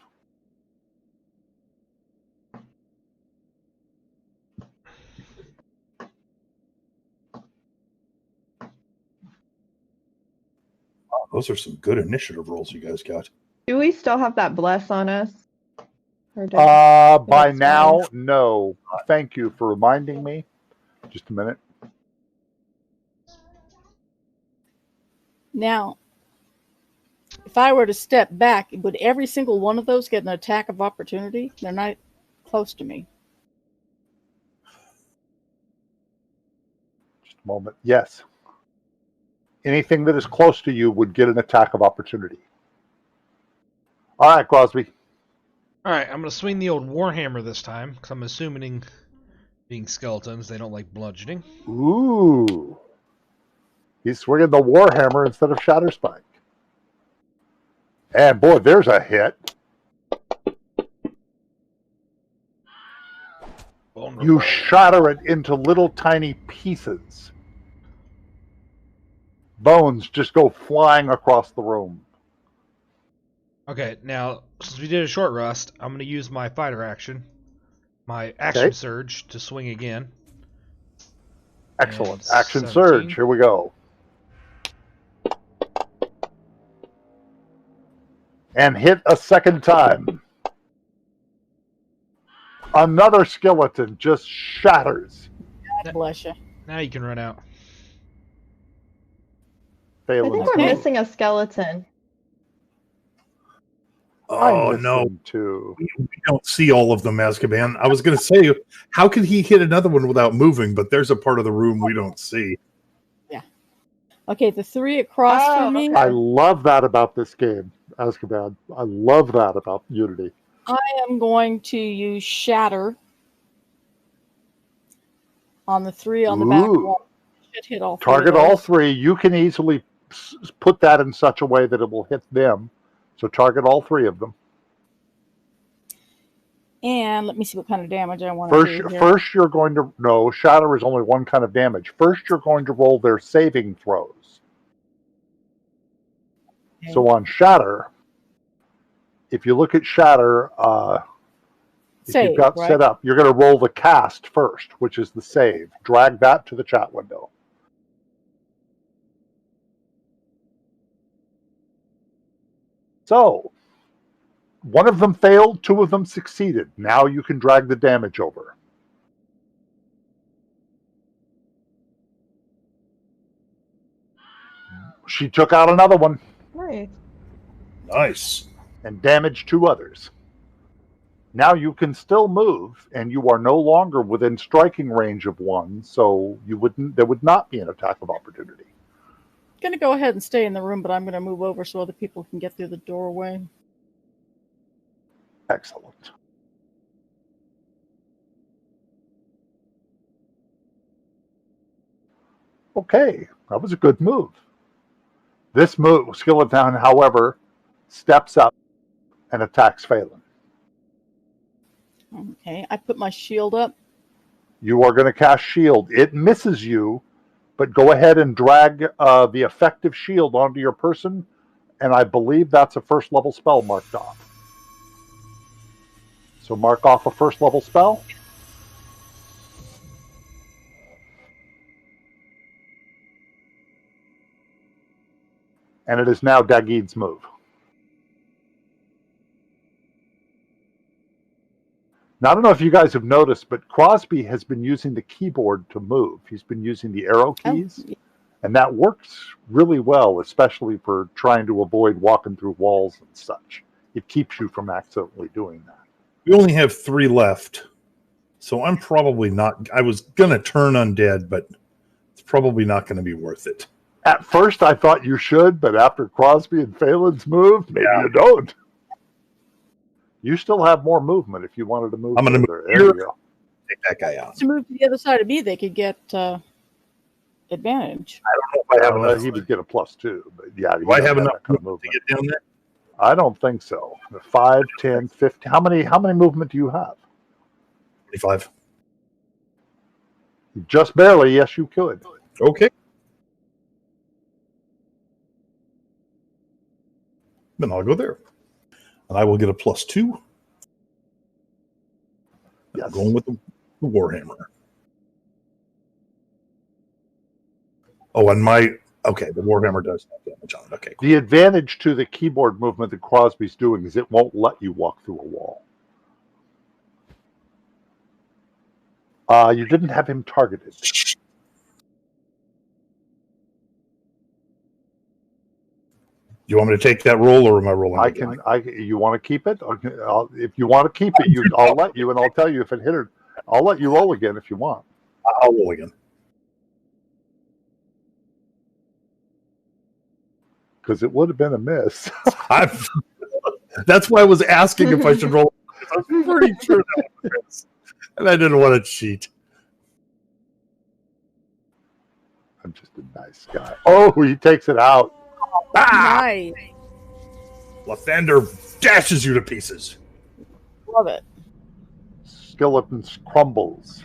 S3: Those are some good initiative rolls you guys got.
S4: Do we still have that bless on us? Or did-
S1: By
S4: That's
S1: now, no. Thank you for reminding me. Just a minute.
S2: Now, if I were to step back, would every single one of those get an attack of opportunity? They're not close to me.
S1: Just a moment. Yes. Anything that is close to you would get an attack of opportunity. All right, Crosby.
S5: All right, I'm gonna swing the old warhammer this time because I'm assuming, being skeletons, they don't like bludgeoning.
S1: Ooh. He's swinging the warhammer instead of Shatterspike. And boy, there's a hit.
S5: Vulnerable.
S1: You shatter it into little tiny pieces. Bones just go flying across the room.
S5: Okay, now since we did a short rest, I'm gonna use my fighter action, my action surge to swing again.
S1: Excellent.
S5: And
S1: Action
S5: 17.
S1: surge. Here we go. And hit a second time. Another skeleton just shatters.
S2: God bless you.
S5: Now you can run out.
S4: I think
S1: Phelan's
S4: we're
S1: move.
S4: missing a skeleton.
S1: I
S3: Oh
S1: miss
S3: no,
S1: him too.
S3: we don't see all of them, Azkaban. I was going to say, how could he hit another one without moving? But there's a part of the room we don't see.
S2: Okay, the three across
S4: Oh,
S2: from me.
S4: okay.
S1: I love that about this game, Azkaban. I love that about Unity.
S2: I am going to use shatter on the three on the back
S1: Ooh.
S2: wall. Should hit all three.
S1: Target
S2: of
S1: all
S2: those.
S1: three. You can easily put that in such a way that it will hit them. So target all three of them.
S2: And let me see what kind of damage I want to do here.
S1: First, you're going to no shatter is only one kind of damage. First, you're going to roll their saving throws.
S2: Okay.
S1: So on shatter, if you look at shatter, if
S2: Save,
S1: you've got
S2: right?
S1: set up, you're going to roll the cast first, which is the save. Drag that to the chat window. So, one of them failed, two of them succeeded. Now you can drag the damage over. She took out another one
S4: Nice.
S3: Nice.
S1: and damaged two others. Now you can still move, and you are no longer within striking range of one, so there would not be an attack of opportunity.
S2: Going to go ahead and stay in the room, but I'm going to move over so other people can get through the doorway.
S1: Excellent. Okay, that was a good move. This move, Skeleton, however, steps up and attacks Phelan.
S2: Okay, I put my shield up.
S1: You are going to cast shield. It misses you, but go ahead and drag the effective shield onto your person, and I believe that's a first level spell marked off. So mark off a first level spell. And it is now Dagid's move. Now, I don't know if you guys have noticed, but Crosby has been using the keyboard to move. He's been using the arrow keys, and that works really well, especially for trying to avoid walking through walls and such. It keeps you from accidentally doing that.
S3: We only have 3 left, so I'm probably not. I was gonna turn undead, but it's probably not going to be worth it.
S1: At first, I thought you should, but after Crosby and Phelan's moved, maybe you don't. You still have more movement if you wanted to move.
S3: I'm going to
S1: further.
S3: move
S1: There
S3: here.
S1: you go.
S3: Take that guy out.
S2: To move to the other side of me, they could get advantage.
S3: I don't know if I have enough.
S1: He would get a +2, but yeah.
S3: Do I have enough
S1: that kind of
S3: movement to
S1: movement.
S3: get down there?
S1: I don't think so. 5, 10, 15. How many movement do you have?
S3: 25.
S1: Just barely. Yes, you could.
S3: Okay. Then I'll go there. And I will get a +2.
S1: Yes.
S3: I'm going with the warhammer. Oh, and the warhammer does have damage on it. Okay, cool.
S1: The advantage to the keyboard movement that Crosby's doing is it won't let you walk through a wall. You didn't have him targeted.
S3: You want me to take that roll, or am I rolling? Again?
S1: You want to keep it? Okay, if you want to keep it, I'll let you, and I'll tell you if it hit or. I'll let you roll again if you want.
S3: I'll roll again.
S1: Because it would have been a miss.
S3: That's why I was asking if I should roll. I was pretty sure that was a miss, and I didn't want to cheat.
S1: I'm just a nice guy. Oh, he takes it out.
S2: Nice.
S3: Lathander dashes you to pieces.
S2: Love it.
S1: Skeletons crumbles.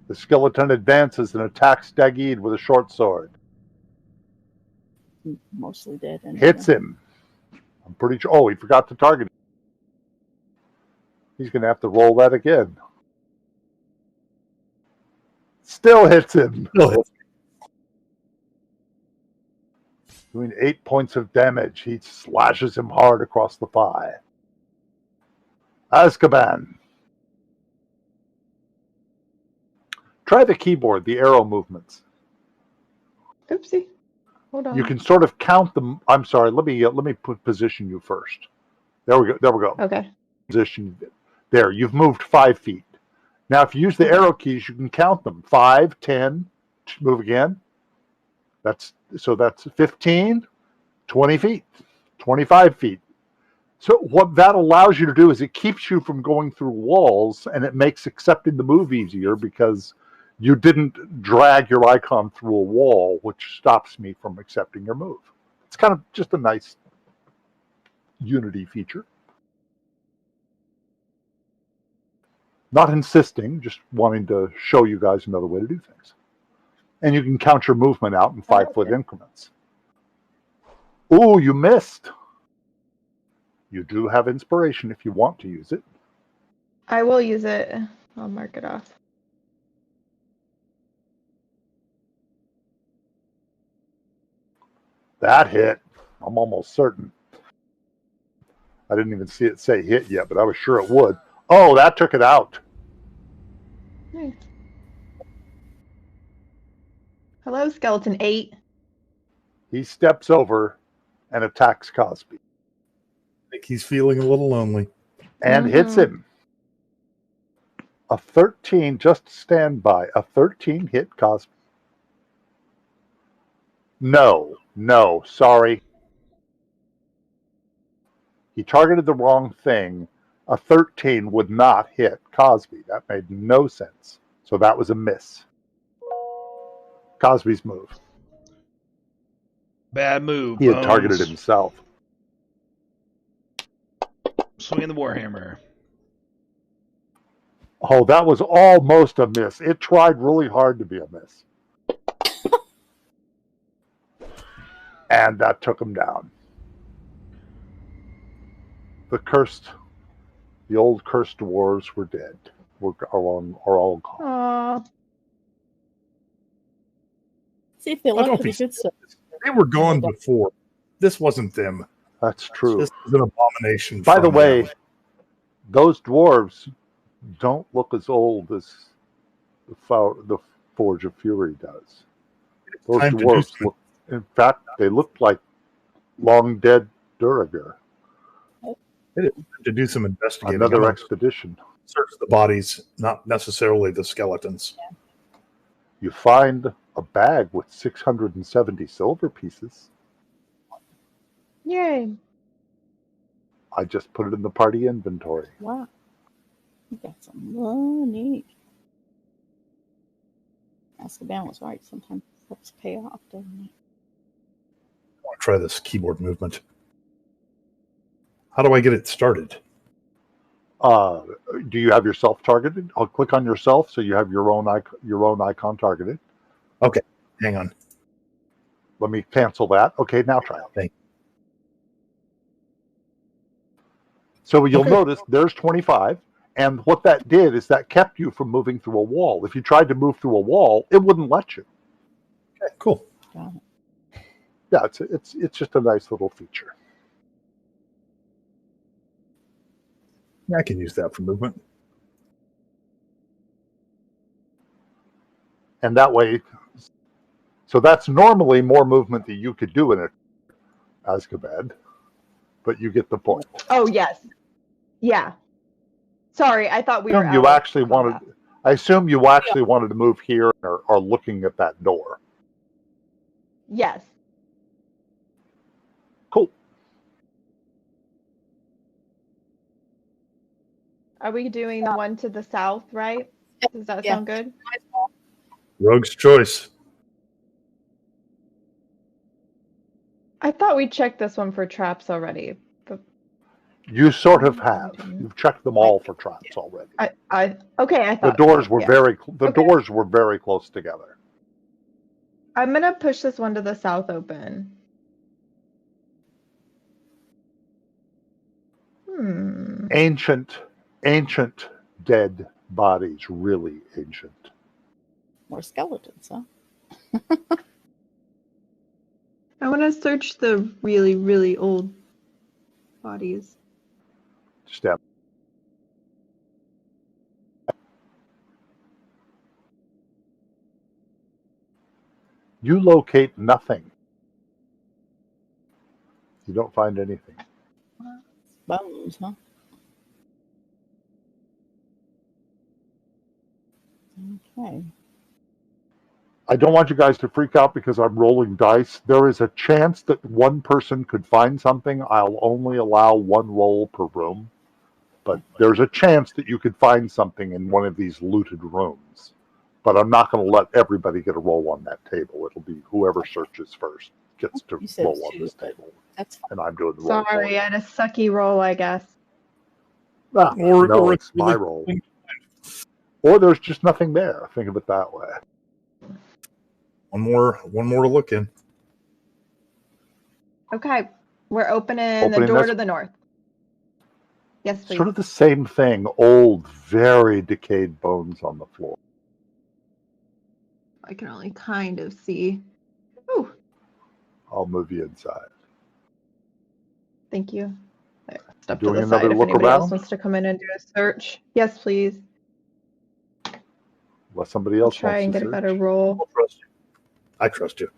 S1: The skeleton advances and attacks Dagid with a short sword.
S2: Mostly dead. And
S1: Hits him. I'm pretty sure. Oh, he forgot to target him. He's going to have to roll that again. Still hits him. Doing 8 points of damage. He slashes him hard across the thigh. Azkaban. Try the keyboard, the arrow movements.
S4: Oopsie. Hold on.
S1: You can sort of count them. I'm sorry. Let me position you first. There we go.
S4: Okay.
S1: Position. There. You've moved 5 feet. Now, if you use the arrow keys, you can count them. 5, 10. Move again. That's 15, 20 feet, 25 feet. So what that allows you to do is it keeps you from going through walls, and it makes accepting the move easier because you didn't drag your icon through a wall, which stops me from accepting your move. It's kind of just a nice Unity feature. Not insisting, just wanting to show you guys another way to do things. And you can count your movement out in 5-foot increments. Ooh, you missed. You do have inspiration if you want to use it.
S4: I will use it. I'll mark it off.
S1: That hit. I'm almost certain. I didn't even see it say hit yet, but I was sure it would. Oh, that took it out.
S4: Nice. Hello, Skeleton 8.
S1: He steps over and attacks Cosby.
S3: I think he's feeling a little lonely.
S1: And hits him. A 13, just stand by. A 13 hit Cosby. No, sorry. He targeted the wrong thing. A 13 would not hit Cosby. That made no sense. So that was a miss. Cosby's move.
S5: Bad move.
S1: He had targeted himself.
S5: Swinging the warhammer.
S1: Oh, that was almost a miss. It tried really hard to be a miss. And that took him down. The old cursed dwarves were dead. Are all gone.
S4: Aww.
S2: See if they
S3: Oh,
S2: left
S3: don't
S2: for the
S3: be
S2: good stuff.
S3: They were gone before. This wasn't them.
S1: That's true.
S3: This is an abomination.
S1: By the
S3: from
S1: way,
S3: them.
S1: those dwarves don't look as old as the Forge of Fury does. Those
S3: Time to do
S1: dwarves
S3: some-
S1: look, in fact, they look like long dead Duragar.
S3: to do some investigating.
S1: Another
S3: I'm gonna
S1: expedition.
S3: search the bodies, not necessarily the skeletons.
S1: You find a bag with 670 silver pieces.
S4: Yay.
S1: I just put it in the party inventory.
S2: Wow. You got some money. Azkaban was right. Sometimes helps pay off, doesn't it?
S3: I want to try this keyboard movement. How do I get it started?
S1: Do you have yourself targeted? I'll click on yourself so you have your own icon targeted.
S3: Hang on.
S1: Let me cancel that. Okay, now try it.
S3: Thank
S1: So you'll
S3: Okay.
S1: notice there's 25, and what that did is that kept you from moving through a wall. If you tried to move through a wall, it wouldn't let you.
S3: Okay, cool.
S2: Got it.
S1: Yeah, it's just a nice little feature.
S3: Yeah, I can use that for movement.
S1: And that way, so that's normally more movement that you could do in it, Azkaban, but you get the point.
S4: Oh, yes. Yeah. Sorry, I thought we were
S1: You
S4: out of
S1: actually
S4: combat.
S1: I assume you actually wanted to move here or are looking at that door.
S4: Yes.
S1: Cool.
S4: Are we doing the one to the south, right? Does that
S2: Yeah.
S4: sound good?
S3: Rogue's choice.
S4: I thought we checked this one for traps already. But
S1: You sort of have. You've checked them all for traps already.
S4: I
S1: The
S4: thought
S1: doors
S4: so,
S1: were
S4: yeah.
S1: the
S4: Okay.
S1: doors were very close together.
S4: I'm gonna push this one to the south open.
S1: Ancient dead bodies, really ancient.
S2: More skeletons, huh?
S4: I want to search the really, really old bodies.
S1: Step. You locate nothing. You don't find anything.
S2: Bones, huh? Okay.
S1: I don't want you guys to freak out because I'm rolling dice. There is a chance that one person could find something. I'll only allow one roll per room. But there's a chance that you could find something in one of these looted rooms. But I'm not going to let everybody get a roll on that table. It'll be whoever searches first gets to
S2: You said
S1: roll on
S2: two,
S1: this
S2: but
S1: table.
S2: that's fine.
S1: And I'm doing the roll. for
S4: Sorry,
S1: you.
S4: I had a sucky roll, I guess.
S1: Ah,
S3: Or-
S1: no,
S3: or
S1: it's my
S3: really-
S1: roll. Or there's just nothing there. Think of it that way.
S3: One more to look in.
S4: Okay, we're opening the
S1: Opening
S4: door
S1: this-
S4: to the north. Yes, please.
S1: Sort of the same thing. Old, very decayed bones on the floor.
S4: I can only kind of see. Ooh,
S1: I'll move you inside.
S4: thank you. There, step to
S1: Doing
S4: the side
S1: another
S4: if
S1: look
S4: anybody else
S1: around?
S4: wants to come in and do a search. Yes, please.
S1: Unless somebody
S4: I'll
S1: else
S4: try
S1: wants
S4: and
S1: to
S4: get a
S1: search.
S4: better roll.
S3: I'll trust you. I trust you.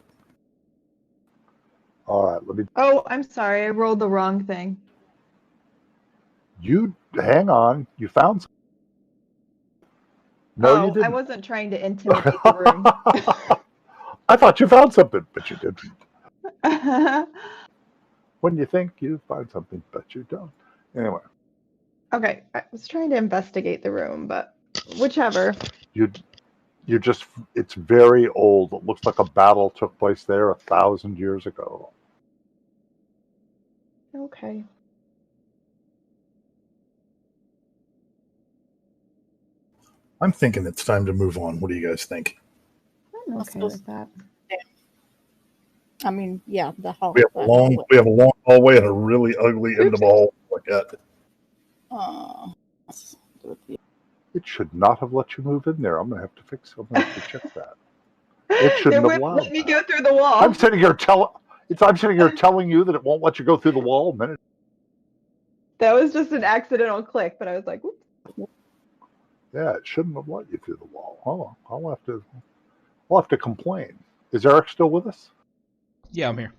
S1: All right, let me.
S4: Oh, I'm sorry. I rolled the wrong thing.
S1: You hang on. You found something. No, you didn't.
S4: I wasn't trying to intimidate the room.
S1: I thought you found something, but you didn't. When you think you find something, but you don't. Anyway,
S4: Okay, I was trying to investigate the room, but whichever.
S1: you just. It's very old. It looks like a battle took place there 1,000 years ago.
S4: Okay.
S3: I'm thinking it's time to move on. What do you guys think?
S4: I'm
S2: Let's
S4: okay
S2: go
S4: with that.
S2: I mean, yeah, the hall.
S3: We have a long hallway and a really ugly end of a hall like that.
S2: Let's do it the-
S1: It should not have let you move in there. I'm going to have to fix. I'm going to have to check that. It shouldn't
S4: It
S1: have
S4: wouldn't
S1: allowed
S4: let me
S1: that.
S4: go through the wall.
S1: I'm sitting here I'm sitting here telling you that it won't let you go through the wall. A minute.
S4: That was just an accidental click, but I was like, "Oops."
S1: Yeah, it shouldn't have let you through the wall. Oh, I'll have to complain. Is Eric still with us?
S5: Yeah, I'm here.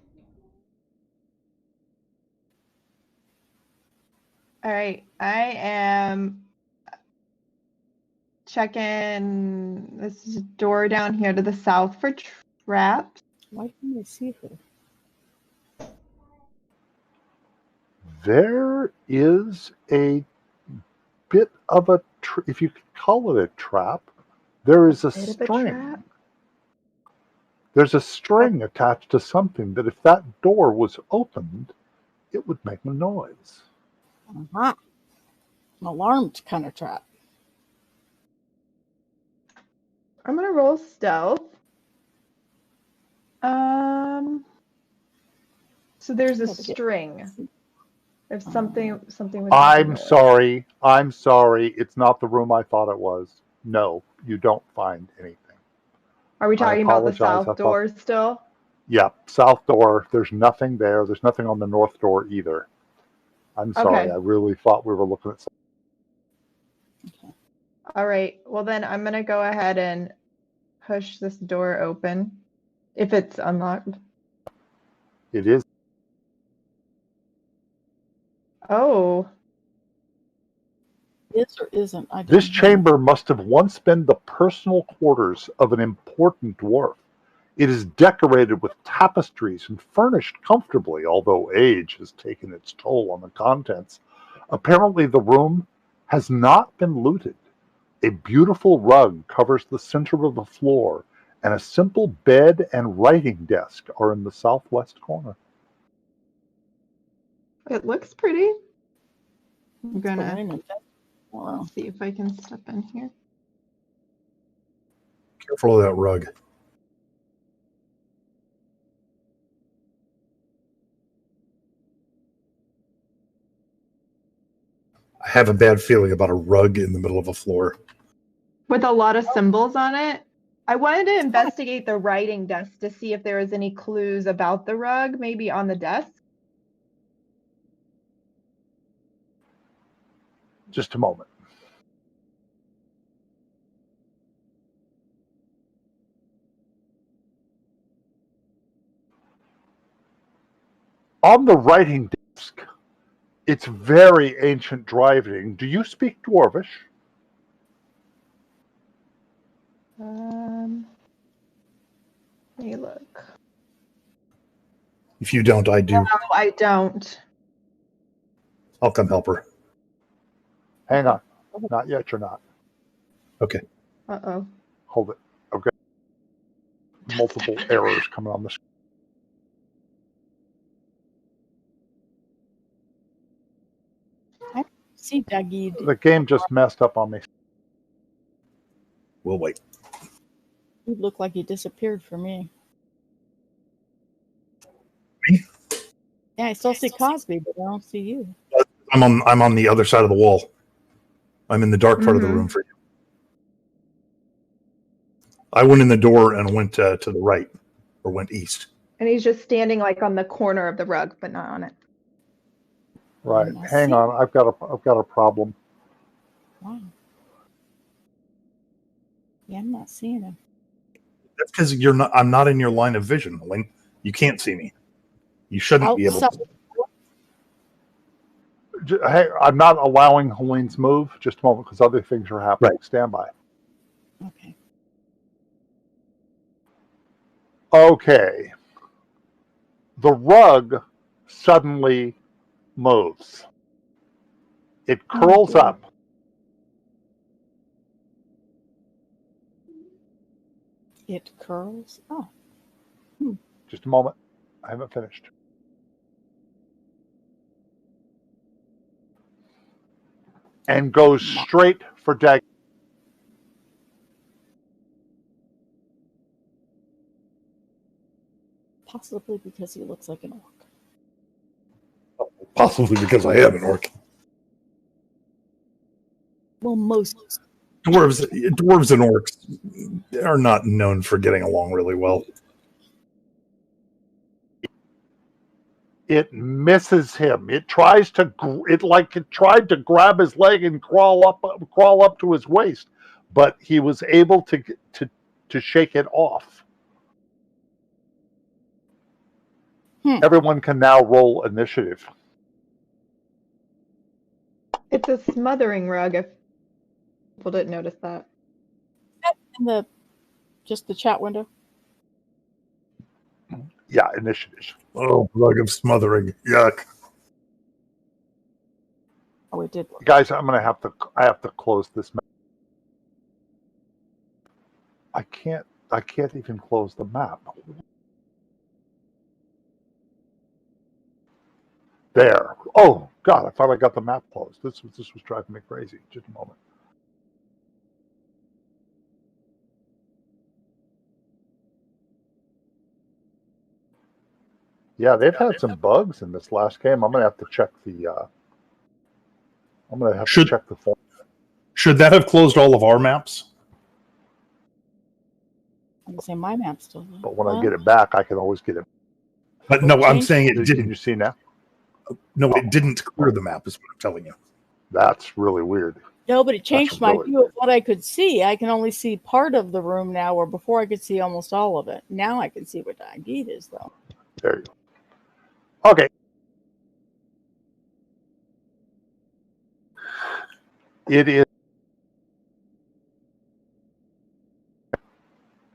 S4: All right, I am checking this door down here to the south for traps.
S2: Why can't I see her?
S1: There is a bit of a, if you could call it a trap, there is a
S4: Bit of a
S1: string.
S4: trap.
S1: There's a string attached to something that if that door was opened, it would make a noise.
S2: Uh-huh. An alarmed kind of trap.
S4: I'm gonna roll stealth. So there's a string. If something would
S1: I'm sorry. It's not the room I thought it was. No, you don't find anything.
S4: Are we talking about the
S1: apologize.
S4: south door still?
S1: Yeah, south door. There's nothing there. There's nothing on the north door either. I'm sorry.
S4: Okay.
S1: I really thought we were looking at something.
S2: Okay.
S4: All right. Well, then I'm gonna go ahead and push this door open if it's unlocked.
S1: It is.
S4: Oh,
S2: Is or isn't? I don't
S1: This
S2: know.
S1: chamber must have once been the personal quarters of an important dwarf. It is decorated with tapestries and furnished comfortably, although age has taken its toll on the contents. Apparently, the room has not been looted. A beautiful rug covers the center of the floor, and a simple bed and writing desk are in the southwest corner.
S4: it looks pretty. I'm
S2: It's
S4: gonna
S2: raining. Wow.
S4: see if I can step in here.
S3: Careful of that rug. I have a bad feeling about a rug in the middle of a floor.
S4: With a lot of symbols on it. I wanted to investigate the writing desk to see if there was any clues about the rug, maybe on the desk.
S1: Just a moment. On the writing desk, it's very ancient writing. Do you speak Dwarvish?
S4: Let me look.
S3: If you don't, I do.
S4: No, I don't.
S3: I'll come help her.
S1: Hang on. Not yet, you're not.
S3: Okay.
S4: Uh-oh.
S1: Hold it. Okay. Multiple errors coming on the screen.
S2: See, Dougie.
S1: The game just messed up on me.
S3: We'll wait.
S2: You look like you disappeared for me.
S3: Me?
S2: Yeah, I still see Cosby, but I don't see you.
S3: I'm on the other side of the wall. I'm in the dark part of the
S4: Mhm.
S3: room for you. I went in the door and went to the right, or went east.
S4: And he's just standing like on the corner of the rug, but not on it.
S1: Right.
S2: I
S1: Hang
S2: see.
S1: on. I've got a problem.
S2: Wow. Yeah, I'm not seeing him.
S3: That's because you're not. I'm not in your line of vision, Elaine. You can't see me. You shouldn't be able to.
S1: Hey, I'm not allowing Helene's move. Just a moment, because other things are happening.
S3: Right.
S1: Stand by.
S2: Okay.
S1: Okay. The rug suddenly moves. It curls
S2: dear.
S1: up.
S2: It curls. Oh,
S1: Just a moment. I haven't finished. And goes straight for Dag.
S2: possibly because he looks like an orc.
S3: Possibly because I am an orc.
S2: Well, most.
S3: Dwarves and orcs are not known for getting along really well.
S1: It misses him. It tried to grab his leg and crawl up to his waist, but he was able to shake it off. Everyone can now roll initiative.
S4: It's a smothering rug, if people didn't notice that.
S2: In just the chat window.
S1: Yeah, initiative.
S3: Oh, rug of smothering. Yuck.
S2: Oh, it did.
S1: Guys, I have to close this. I can't even close the map. There. Oh God, I finally got the map closed. This was driving me crazy. Just a moment. Yeah, they've had some bugs in this last game. I'm gonna have to check the. Check the form.
S3: Should that have closed all of our maps?
S2: I can say my map's still there.
S1: But when I get it back, I can always get it.
S3: But no, I'm saying it
S1: Can
S3: didn't.
S1: you see now?
S3: No, it didn't clear the map, is what I'm telling you.
S1: That's really weird.
S2: No, but it changed my
S1: really
S2: view of what I could see. I can only see part of the room now, where before I could see almost all of it. Now I can see what the ID is, though.
S1: There you go. Okay. It is.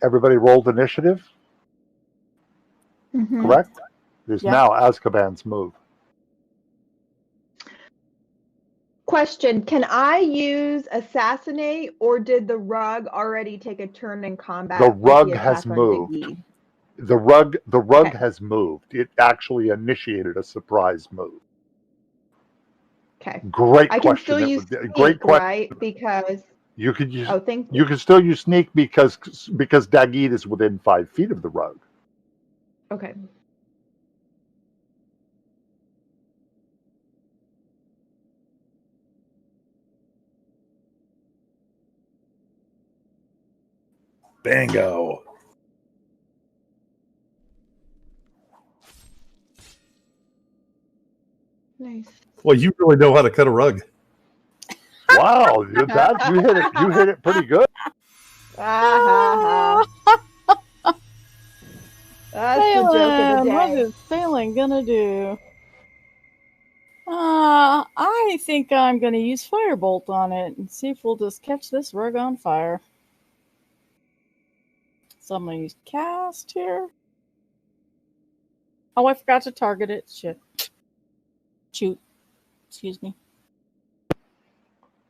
S1: Everybody rolled initiative, correct? There's now Azkaban's move.
S4: Question, can I use assassinate, or did the rug already take a turn in combat?
S1: The
S4: with
S1: rug
S4: the
S1: has
S4: attack on
S1: moved.
S4: Diggy?
S1: The rug
S4: Okay.
S1: has moved. It actually initiated a surprise move.
S4: Okay.
S1: Great
S4: I can
S1: question.
S4: still use
S1: Great
S4: sneak,
S1: question.
S4: right? Because
S1: You could use.
S4: thank you.
S1: You can still use sneak because Dagid is within 5 feet of the rug.
S4: Okay.
S3: Bingo.
S4: Nice.
S3: Well, you really know how to cut a rug.
S1: Wow, you hit it pretty good.
S4: That's the joke of the
S2: What
S4: day.
S2: is Phelan gonna do? I think I'm gonna use Firebolt on it and see if we'll just catch this rug on fire. So I'm gonna use cast here. Oh, I forgot to target it. Shit. Shoot. Excuse me.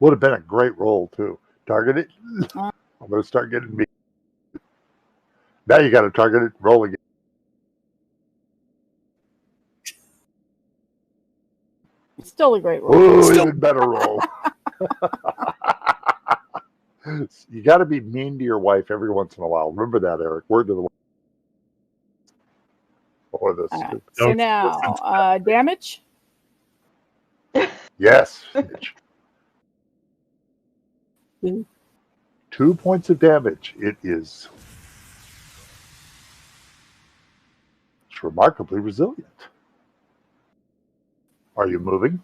S1: Would have been a great roll too. Target it. I'm going to start getting me. Now you got to target it. Roll again.
S2: Still a great roll.
S1: Ooh, even better roll. You got to be mean to your wife every once in a while. Remember that, Eric. Word to the. Or this.
S2: Right. So now, damage.
S1: Yes.
S2: 2.
S1: 2 points of damage. It is. It's remarkably resilient. Are you moving?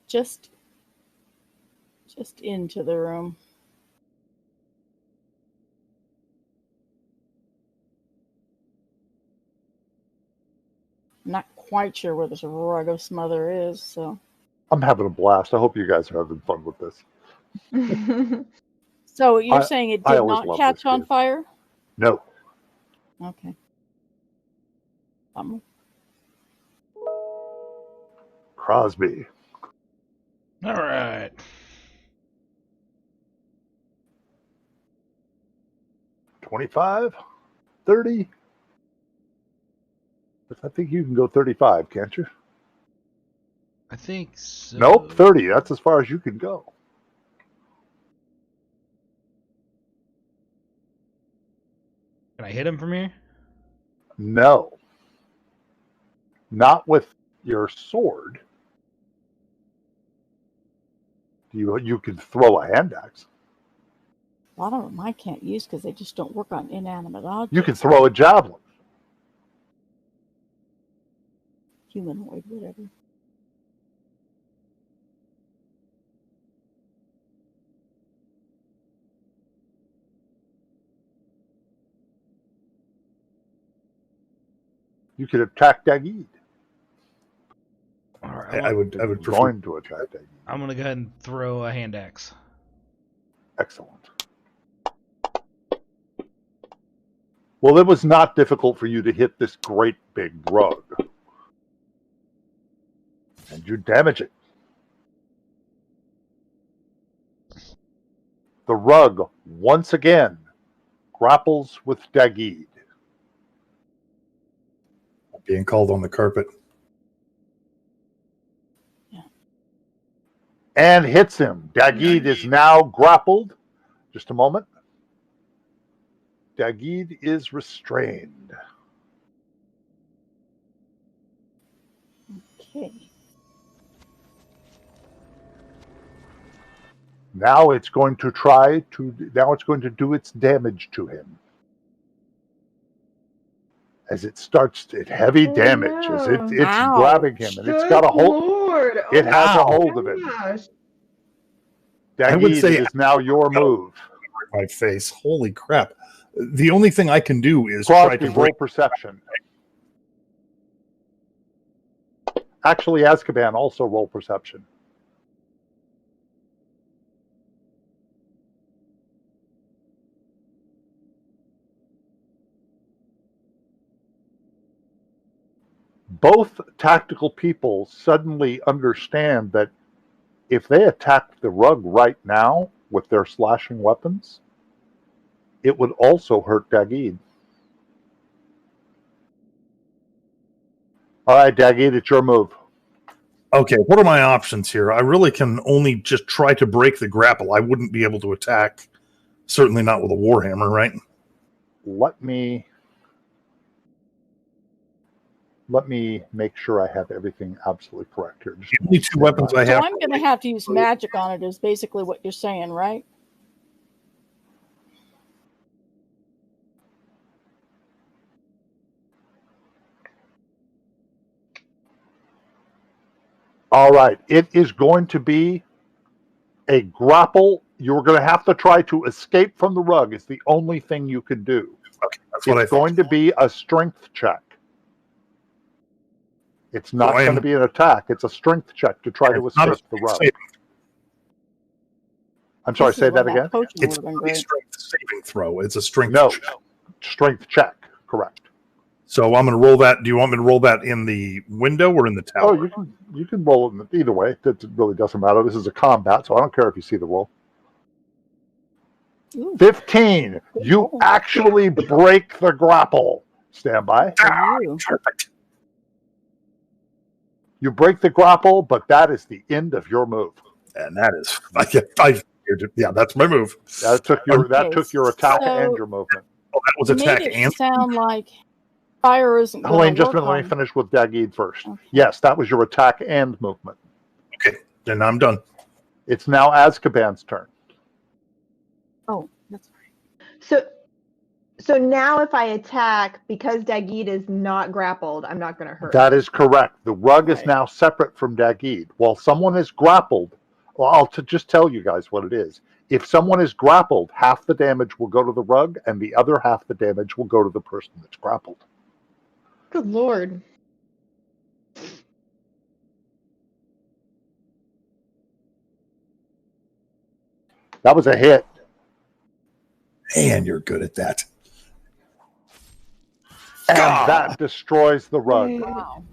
S2: Just into the room. Not quite sure where this rug of smother is, so.
S1: I'm having a blast. I hope you guys are having fun with this.
S2: So you're saying it did
S1: always
S2: not
S1: love
S2: catch
S1: this
S2: on
S1: game.
S2: fire?
S1: No.
S2: Okay.
S1: Crosby.
S5: All right.
S1: 25, 30. I think you can go 35, can't you?
S5: I think so.
S1: Nope, 30. That's as far as you can go.
S5: Can I hit him from here?
S1: No. Not with your sword. You can throw a hand axe.
S2: A lot of them I can't use because they just don't work on inanimate objects.
S1: You can throw a javelin.
S2: Humanoid, whatever.
S1: You could attack Dagid.
S5: All right,
S3: I would prefer.
S1: Going to attack Dagid.
S5: I'm gonna go ahead and throw a hand axe.
S1: Excellent. Well, it was not difficult for you to hit this great big rug. And you damage it. The rug, once again, grapples with Dagid.
S3: Being called on the carpet.
S1: And hits him. Dagid is now grappled. Just a moment. Dagid is restrained.
S2: Okay.
S1: Now it's going to try to. Now it's going to do its damage to him. As it starts to heavy damage, as it's
S2: Ow.
S1: grabbing him, and it's got a hold.
S4: Lord.
S1: It has a
S3: Ow.
S1: hold of him.
S4: Gosh.
S3: I would
S1: Dagid,
S3: say-
S1: it is now your move.
S3: My face. Holy crap. The only thing I can do is try
S1: Crosby,
S3: to
S1: roll
S3: break.
S1: perception. Actually, Azkaban, also roll perception. Both tactical people suddenly understand that if they attacked the rug right now with their slashing weapons, it would also hurt Dagid. All right, Dagid, it's your move.
S3: Okay, what are my options here? I really can only just try to break the grapple. I wouldn't be able to attack. Certainly not with a warhammer, right?
S1: Let me make sure I have everything absolutely correct here.
S3: The only two weapons I
S2: So
S3: have.
S2: I'm going to have to use magic on it, is basically what you're saying, right?
S1: All right, it is going to be a grapple. You're going to have to try to escape from the rug. It's the only thing you can do.
S3: Okay, that's what
S1: It's
S3: I thought.
S1: going to be a strength check. It's not
S3: Well,
S1: going to be an attack. It's a strength check to try to
S3: It's not
S1: escape the rug.
S3: a-
S1: I'm sorry,
S2: This is
S1: say
S2: where
S1: that again.
S2: potion
S3: It's
S2: would have been
S3: not a
S2: great.
S3: strength saving throw. It's a strength
S1: No,
S3: check.
S1: strength check. Correct.
S3: So I'm going to roll that. Do you want me to roll that in the window or in the tower?
S1: Oh, you can roll it either way. It really doesn't matter. This is a combat, so I don't care if you see the roll.
S2: Ooh,
S1: 15. You
S2: roll.
S1: actually break the grapple. Stand by.
S2: for you.
S3: Perfect.
S1: You break the grapple, but that is the end of your move.
S3: And that is, yeah, that's my move.
S1: That took your attack
S2: So-
S1: and your movement.
S3: Oh, that was
S2: You
S3: attack
S2: made it
S3: and
S2: sound like fire isn't going
S1: Helene,
S2: to
S1: just
S2: work
S1: a minute, let
S2: on.
S1: me finish with Dagid first.
S2: Okay.
S1: Yes, that was your attack and movement.
S3: then I'm done.
S1: It's now Azkaban's turn.
S2: Oh, that's
S4: So now if I attack, because Dagid is not grappled, I'm not going to hurt.
S1: That is correct. The rug is
S2: Right.
S1: now separate from Dagid. While someone is grappled, well, I'll just tell you guys what it is. If someone is grappled, half the damage will go to the rug, and the other half the damage will go to the person that's grappled.
S4: Good Lord.
S1: That was a hit.
S3: Man, you're good at that.
S1: And
S3: God.
S1: that destroys the rug.
S2: wow.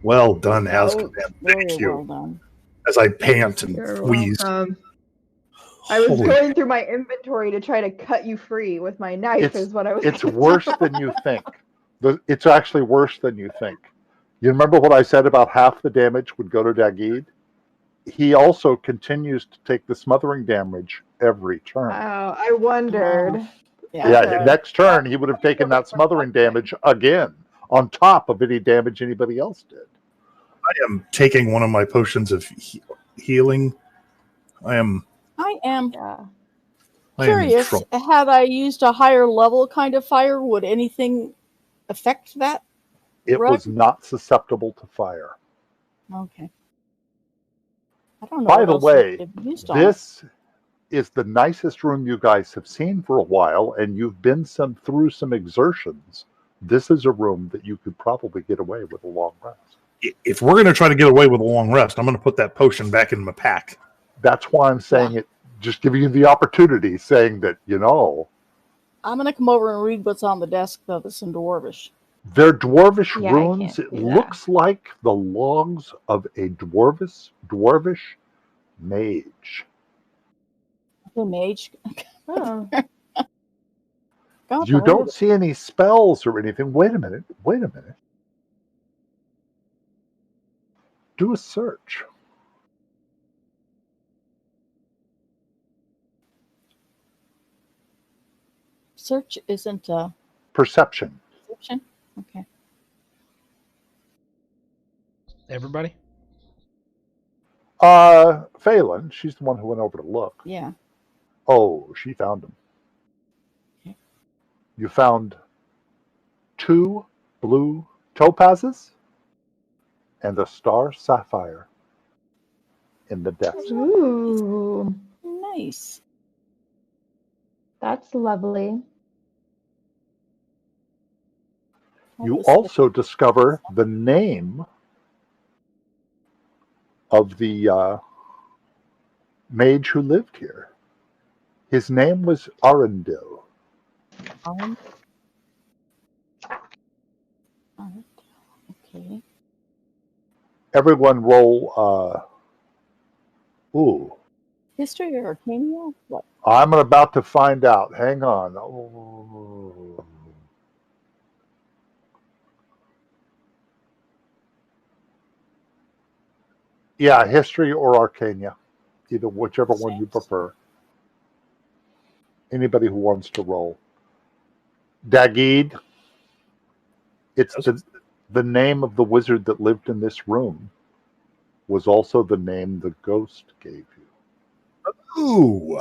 S3: Well done,
S4: Oh,
S3: Azkaban.
S2: Very
S3: Thank you.
S2: well done.
S3: As I pant and
S4: You're
S3: wheeze.
S4: welcome. I was
S3: Holy-
S4: going through my inventory to try to cut you free with my knife.
S1: It's-
S4: Is what I was.
S1: It's
S4: gonna
S1: worse
S4: do.
S1: than you think. It's actually worse than you think. You remember what I said about half the damage would go to Dagid? He also continues to take the smothering damage every turn.
S4: Wow, I wondered.
S2: Yeah.
S1: Yeah,
S4: Okay.
S1: next turn he would have taken that smothering damage again on top of any damage anybody else did.
S3: I am taking one of my potions of healing. I am.
S2: I am.
S4: Yeah.
S3: I am in
S2: Curious,
S3: trouble.
S2: had I used a higher level kind of fire, would anything affect that?
S1: It
S2: Rug?
S1: was not susceptible to fire.
S2: Okay. I don't know
S1: By
S2: what
S1: the
S2: else
S1: way,
S2: they've used on it.
S1: this is the nicest room you guys have seen for a while, and you've been through some exertions. This is a room that you could probably get away with a long rest.
S3: If we're going to try to get away with a long rest, I'm going to put that potion back in my pack.
S1: That's why I'm saying it, just giving you the opportunity, saying that,
S2: I'm gonna come over and read what's on the desk though. That's in Dwarvish.
S1: they're dwarvish
S4: Yeah, I
S1: runes.
S4: can't
S1: It
S4: do that.
S1: looks like the logs of a dwarvish mage.
S2: The mage.
S4: Oh.
S2: God,
S1: You
S2: the
S1: don't
S2: lady.
S1: see any spells or anything. Wait a minute. Do a search.
S2: Search isn't a
S1: Perception.
S2: perception. Okay.
S5: Everybody?
S1: Phelan, she's the one who went over to look.
S2: Yeah.
S1: Oh, she found them.
S2: Okay.
S1: You found 2 blue topazes and a star sapphire in the desk.
S4: Ooh,
S2: Nice.
S4: that's lovely.
S1: You also discover the name of the mage who lived here. His name was Arundel.
S2: Okay.
S1: Everyone roll.
S2: History or Arcania? What?
S1: I'm about to find out. Hang on. Oh. Yeah, history or Arcania. Either whichever one you prefer. Anybody who wants to roll. Dagid, it's the name of the wizard that lived in this room was also the name the ghost gave you.
S3: Ooh.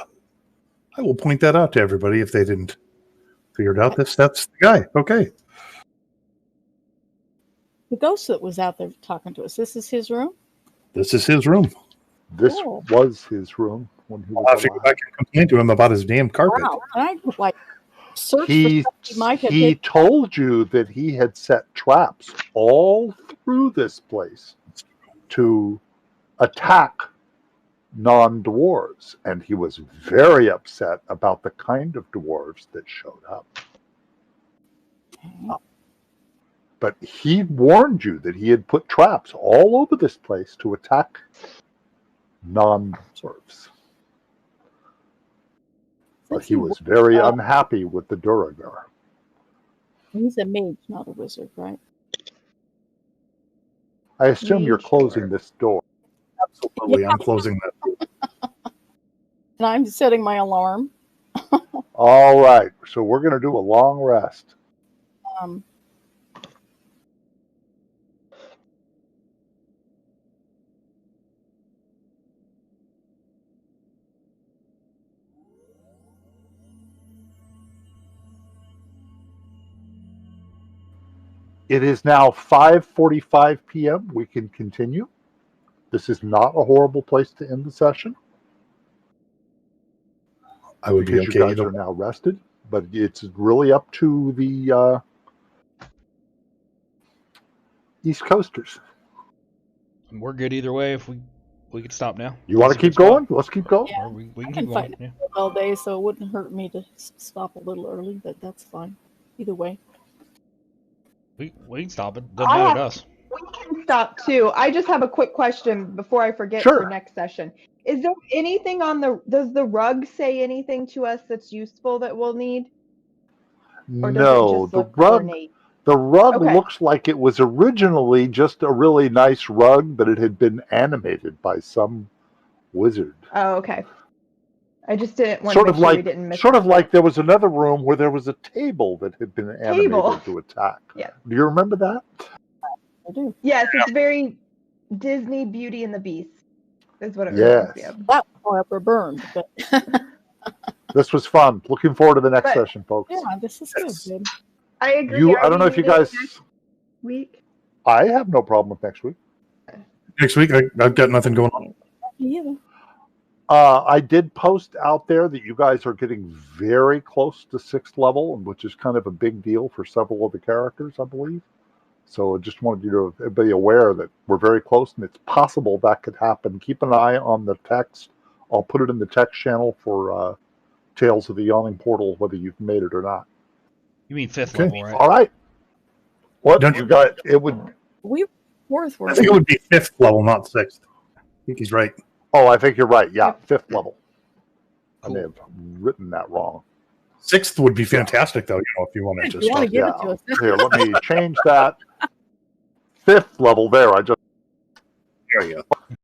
S3: I will point that out to everybody if they didn't figure it out. That's the guy. Okay.
S2: The ghost that was out there talking to us. This is his room?
S3: This is his room.
S1: This
S2: Cool.
S1: was his room when he was
S3: I'll have to go back and complain to him about his damn carpet.
S2: Wow. Can I search
S1: He
S2: for stuff he might have hidden?
S1: told you that he had set traps all through this place to attack non-dwarves, and he was very upset about the kind of dwarves that showed up. But he warned you that he had put traps all over this place to attack non-dwarves. But he was very unhappy with the Duragar.
S2: He's a mage, not a wizard, right?
S1: I assume you're
S4: Mage
S1: closing
S4: dwarf.
S1: this door.
S3: Absolutely. I'm closing that.
S2: And I'm setting my alarm.
S1: All right, so we're going to do a long rest. It is now 5:45 p.m. We can continue. This is not a horrible place to end the session
S3: I would be
S1: because
S3: okay.
S1: you guys are now rested, but it's really up to the East Coasters.
S5: We're good either way. If we could stop now.
S1: You want to keep going? Let's keep going.
S2: Yeah.
S5: Or we
S2: I
S5: can
S2: can
S5: keep
S2: fight
S5: going. Yeah.
S2: all day, so it wouldn't hurt me to stop a little early, but that's fine. Either way.
S5: We can stop it. Doesn't matter to us.
S4: We can stop too. I just have a quick question before I forget
S1: Sure.
S4: for next session. Is there anything does the rug say anything to us that's useful that we'll need? Or does it
S1: No,
S4: just
S1: the
S4: look
S1: rug.
S4: ornate?
S1: The rug
S4: Okay.
S1: looks like it was originally just a really nice rug, but it had been animated by some wizard.
S4: Oh, okay. I just didn't want
S1: Sort
S4: to
S1: of
S4: make sure we
S1: like,
S4: didn't miss
S1: sort of
S4: it.
S1: like there was another room where there was a table that had been animated
S4: Table.
S1: to attack.
S4: Yeah.
S1: Do you remember that?
S2: I do.
S4: Yes, it's very Disney Beauty and the Beast. Is what it
S1: Yes.
S4: reminds me of.
S2: That forever burned, but
S1: This was fun. Looking forward to the next
S4: But-
S1: session, folks.
S2: Yeah, this is good, dude.
S4: I agree.
S1: I don't know if you guys.
S4: Week.
S1: I have no problem with next week.
S3: Next week, I've got nothing going on.
S2: Yeah.
S1: I did post out there that you guys are getting very close to 6th level, which is kind of a big deal for several of the characters, I believe. So I just wanted you to be aware that we're very close, and it's possible that could happen. Keep an eye on the text. I'll put it in the text channel for Tales of the Yawning Portal, whether you've made it or not.
S5: You mean 5th
S3: Okay.
S5: level, right?
S1: All right. What
S3: Don't-
S1: you got? It would.
S2: We
S3: I think it would be 5th level, not 6th. I think he's right.
S1: Oh, I think you're right. Yeah, 5th level. I may
S5: Cool.
S1: have written that wrong.
S3: 6th would be fantastic, though. If you want to
S2: If
S3: just
S2: you want to give
S1: Yeah.
S2: it to us.
S1: Here, let me change that. 5th level there. I just.
S3: there you go.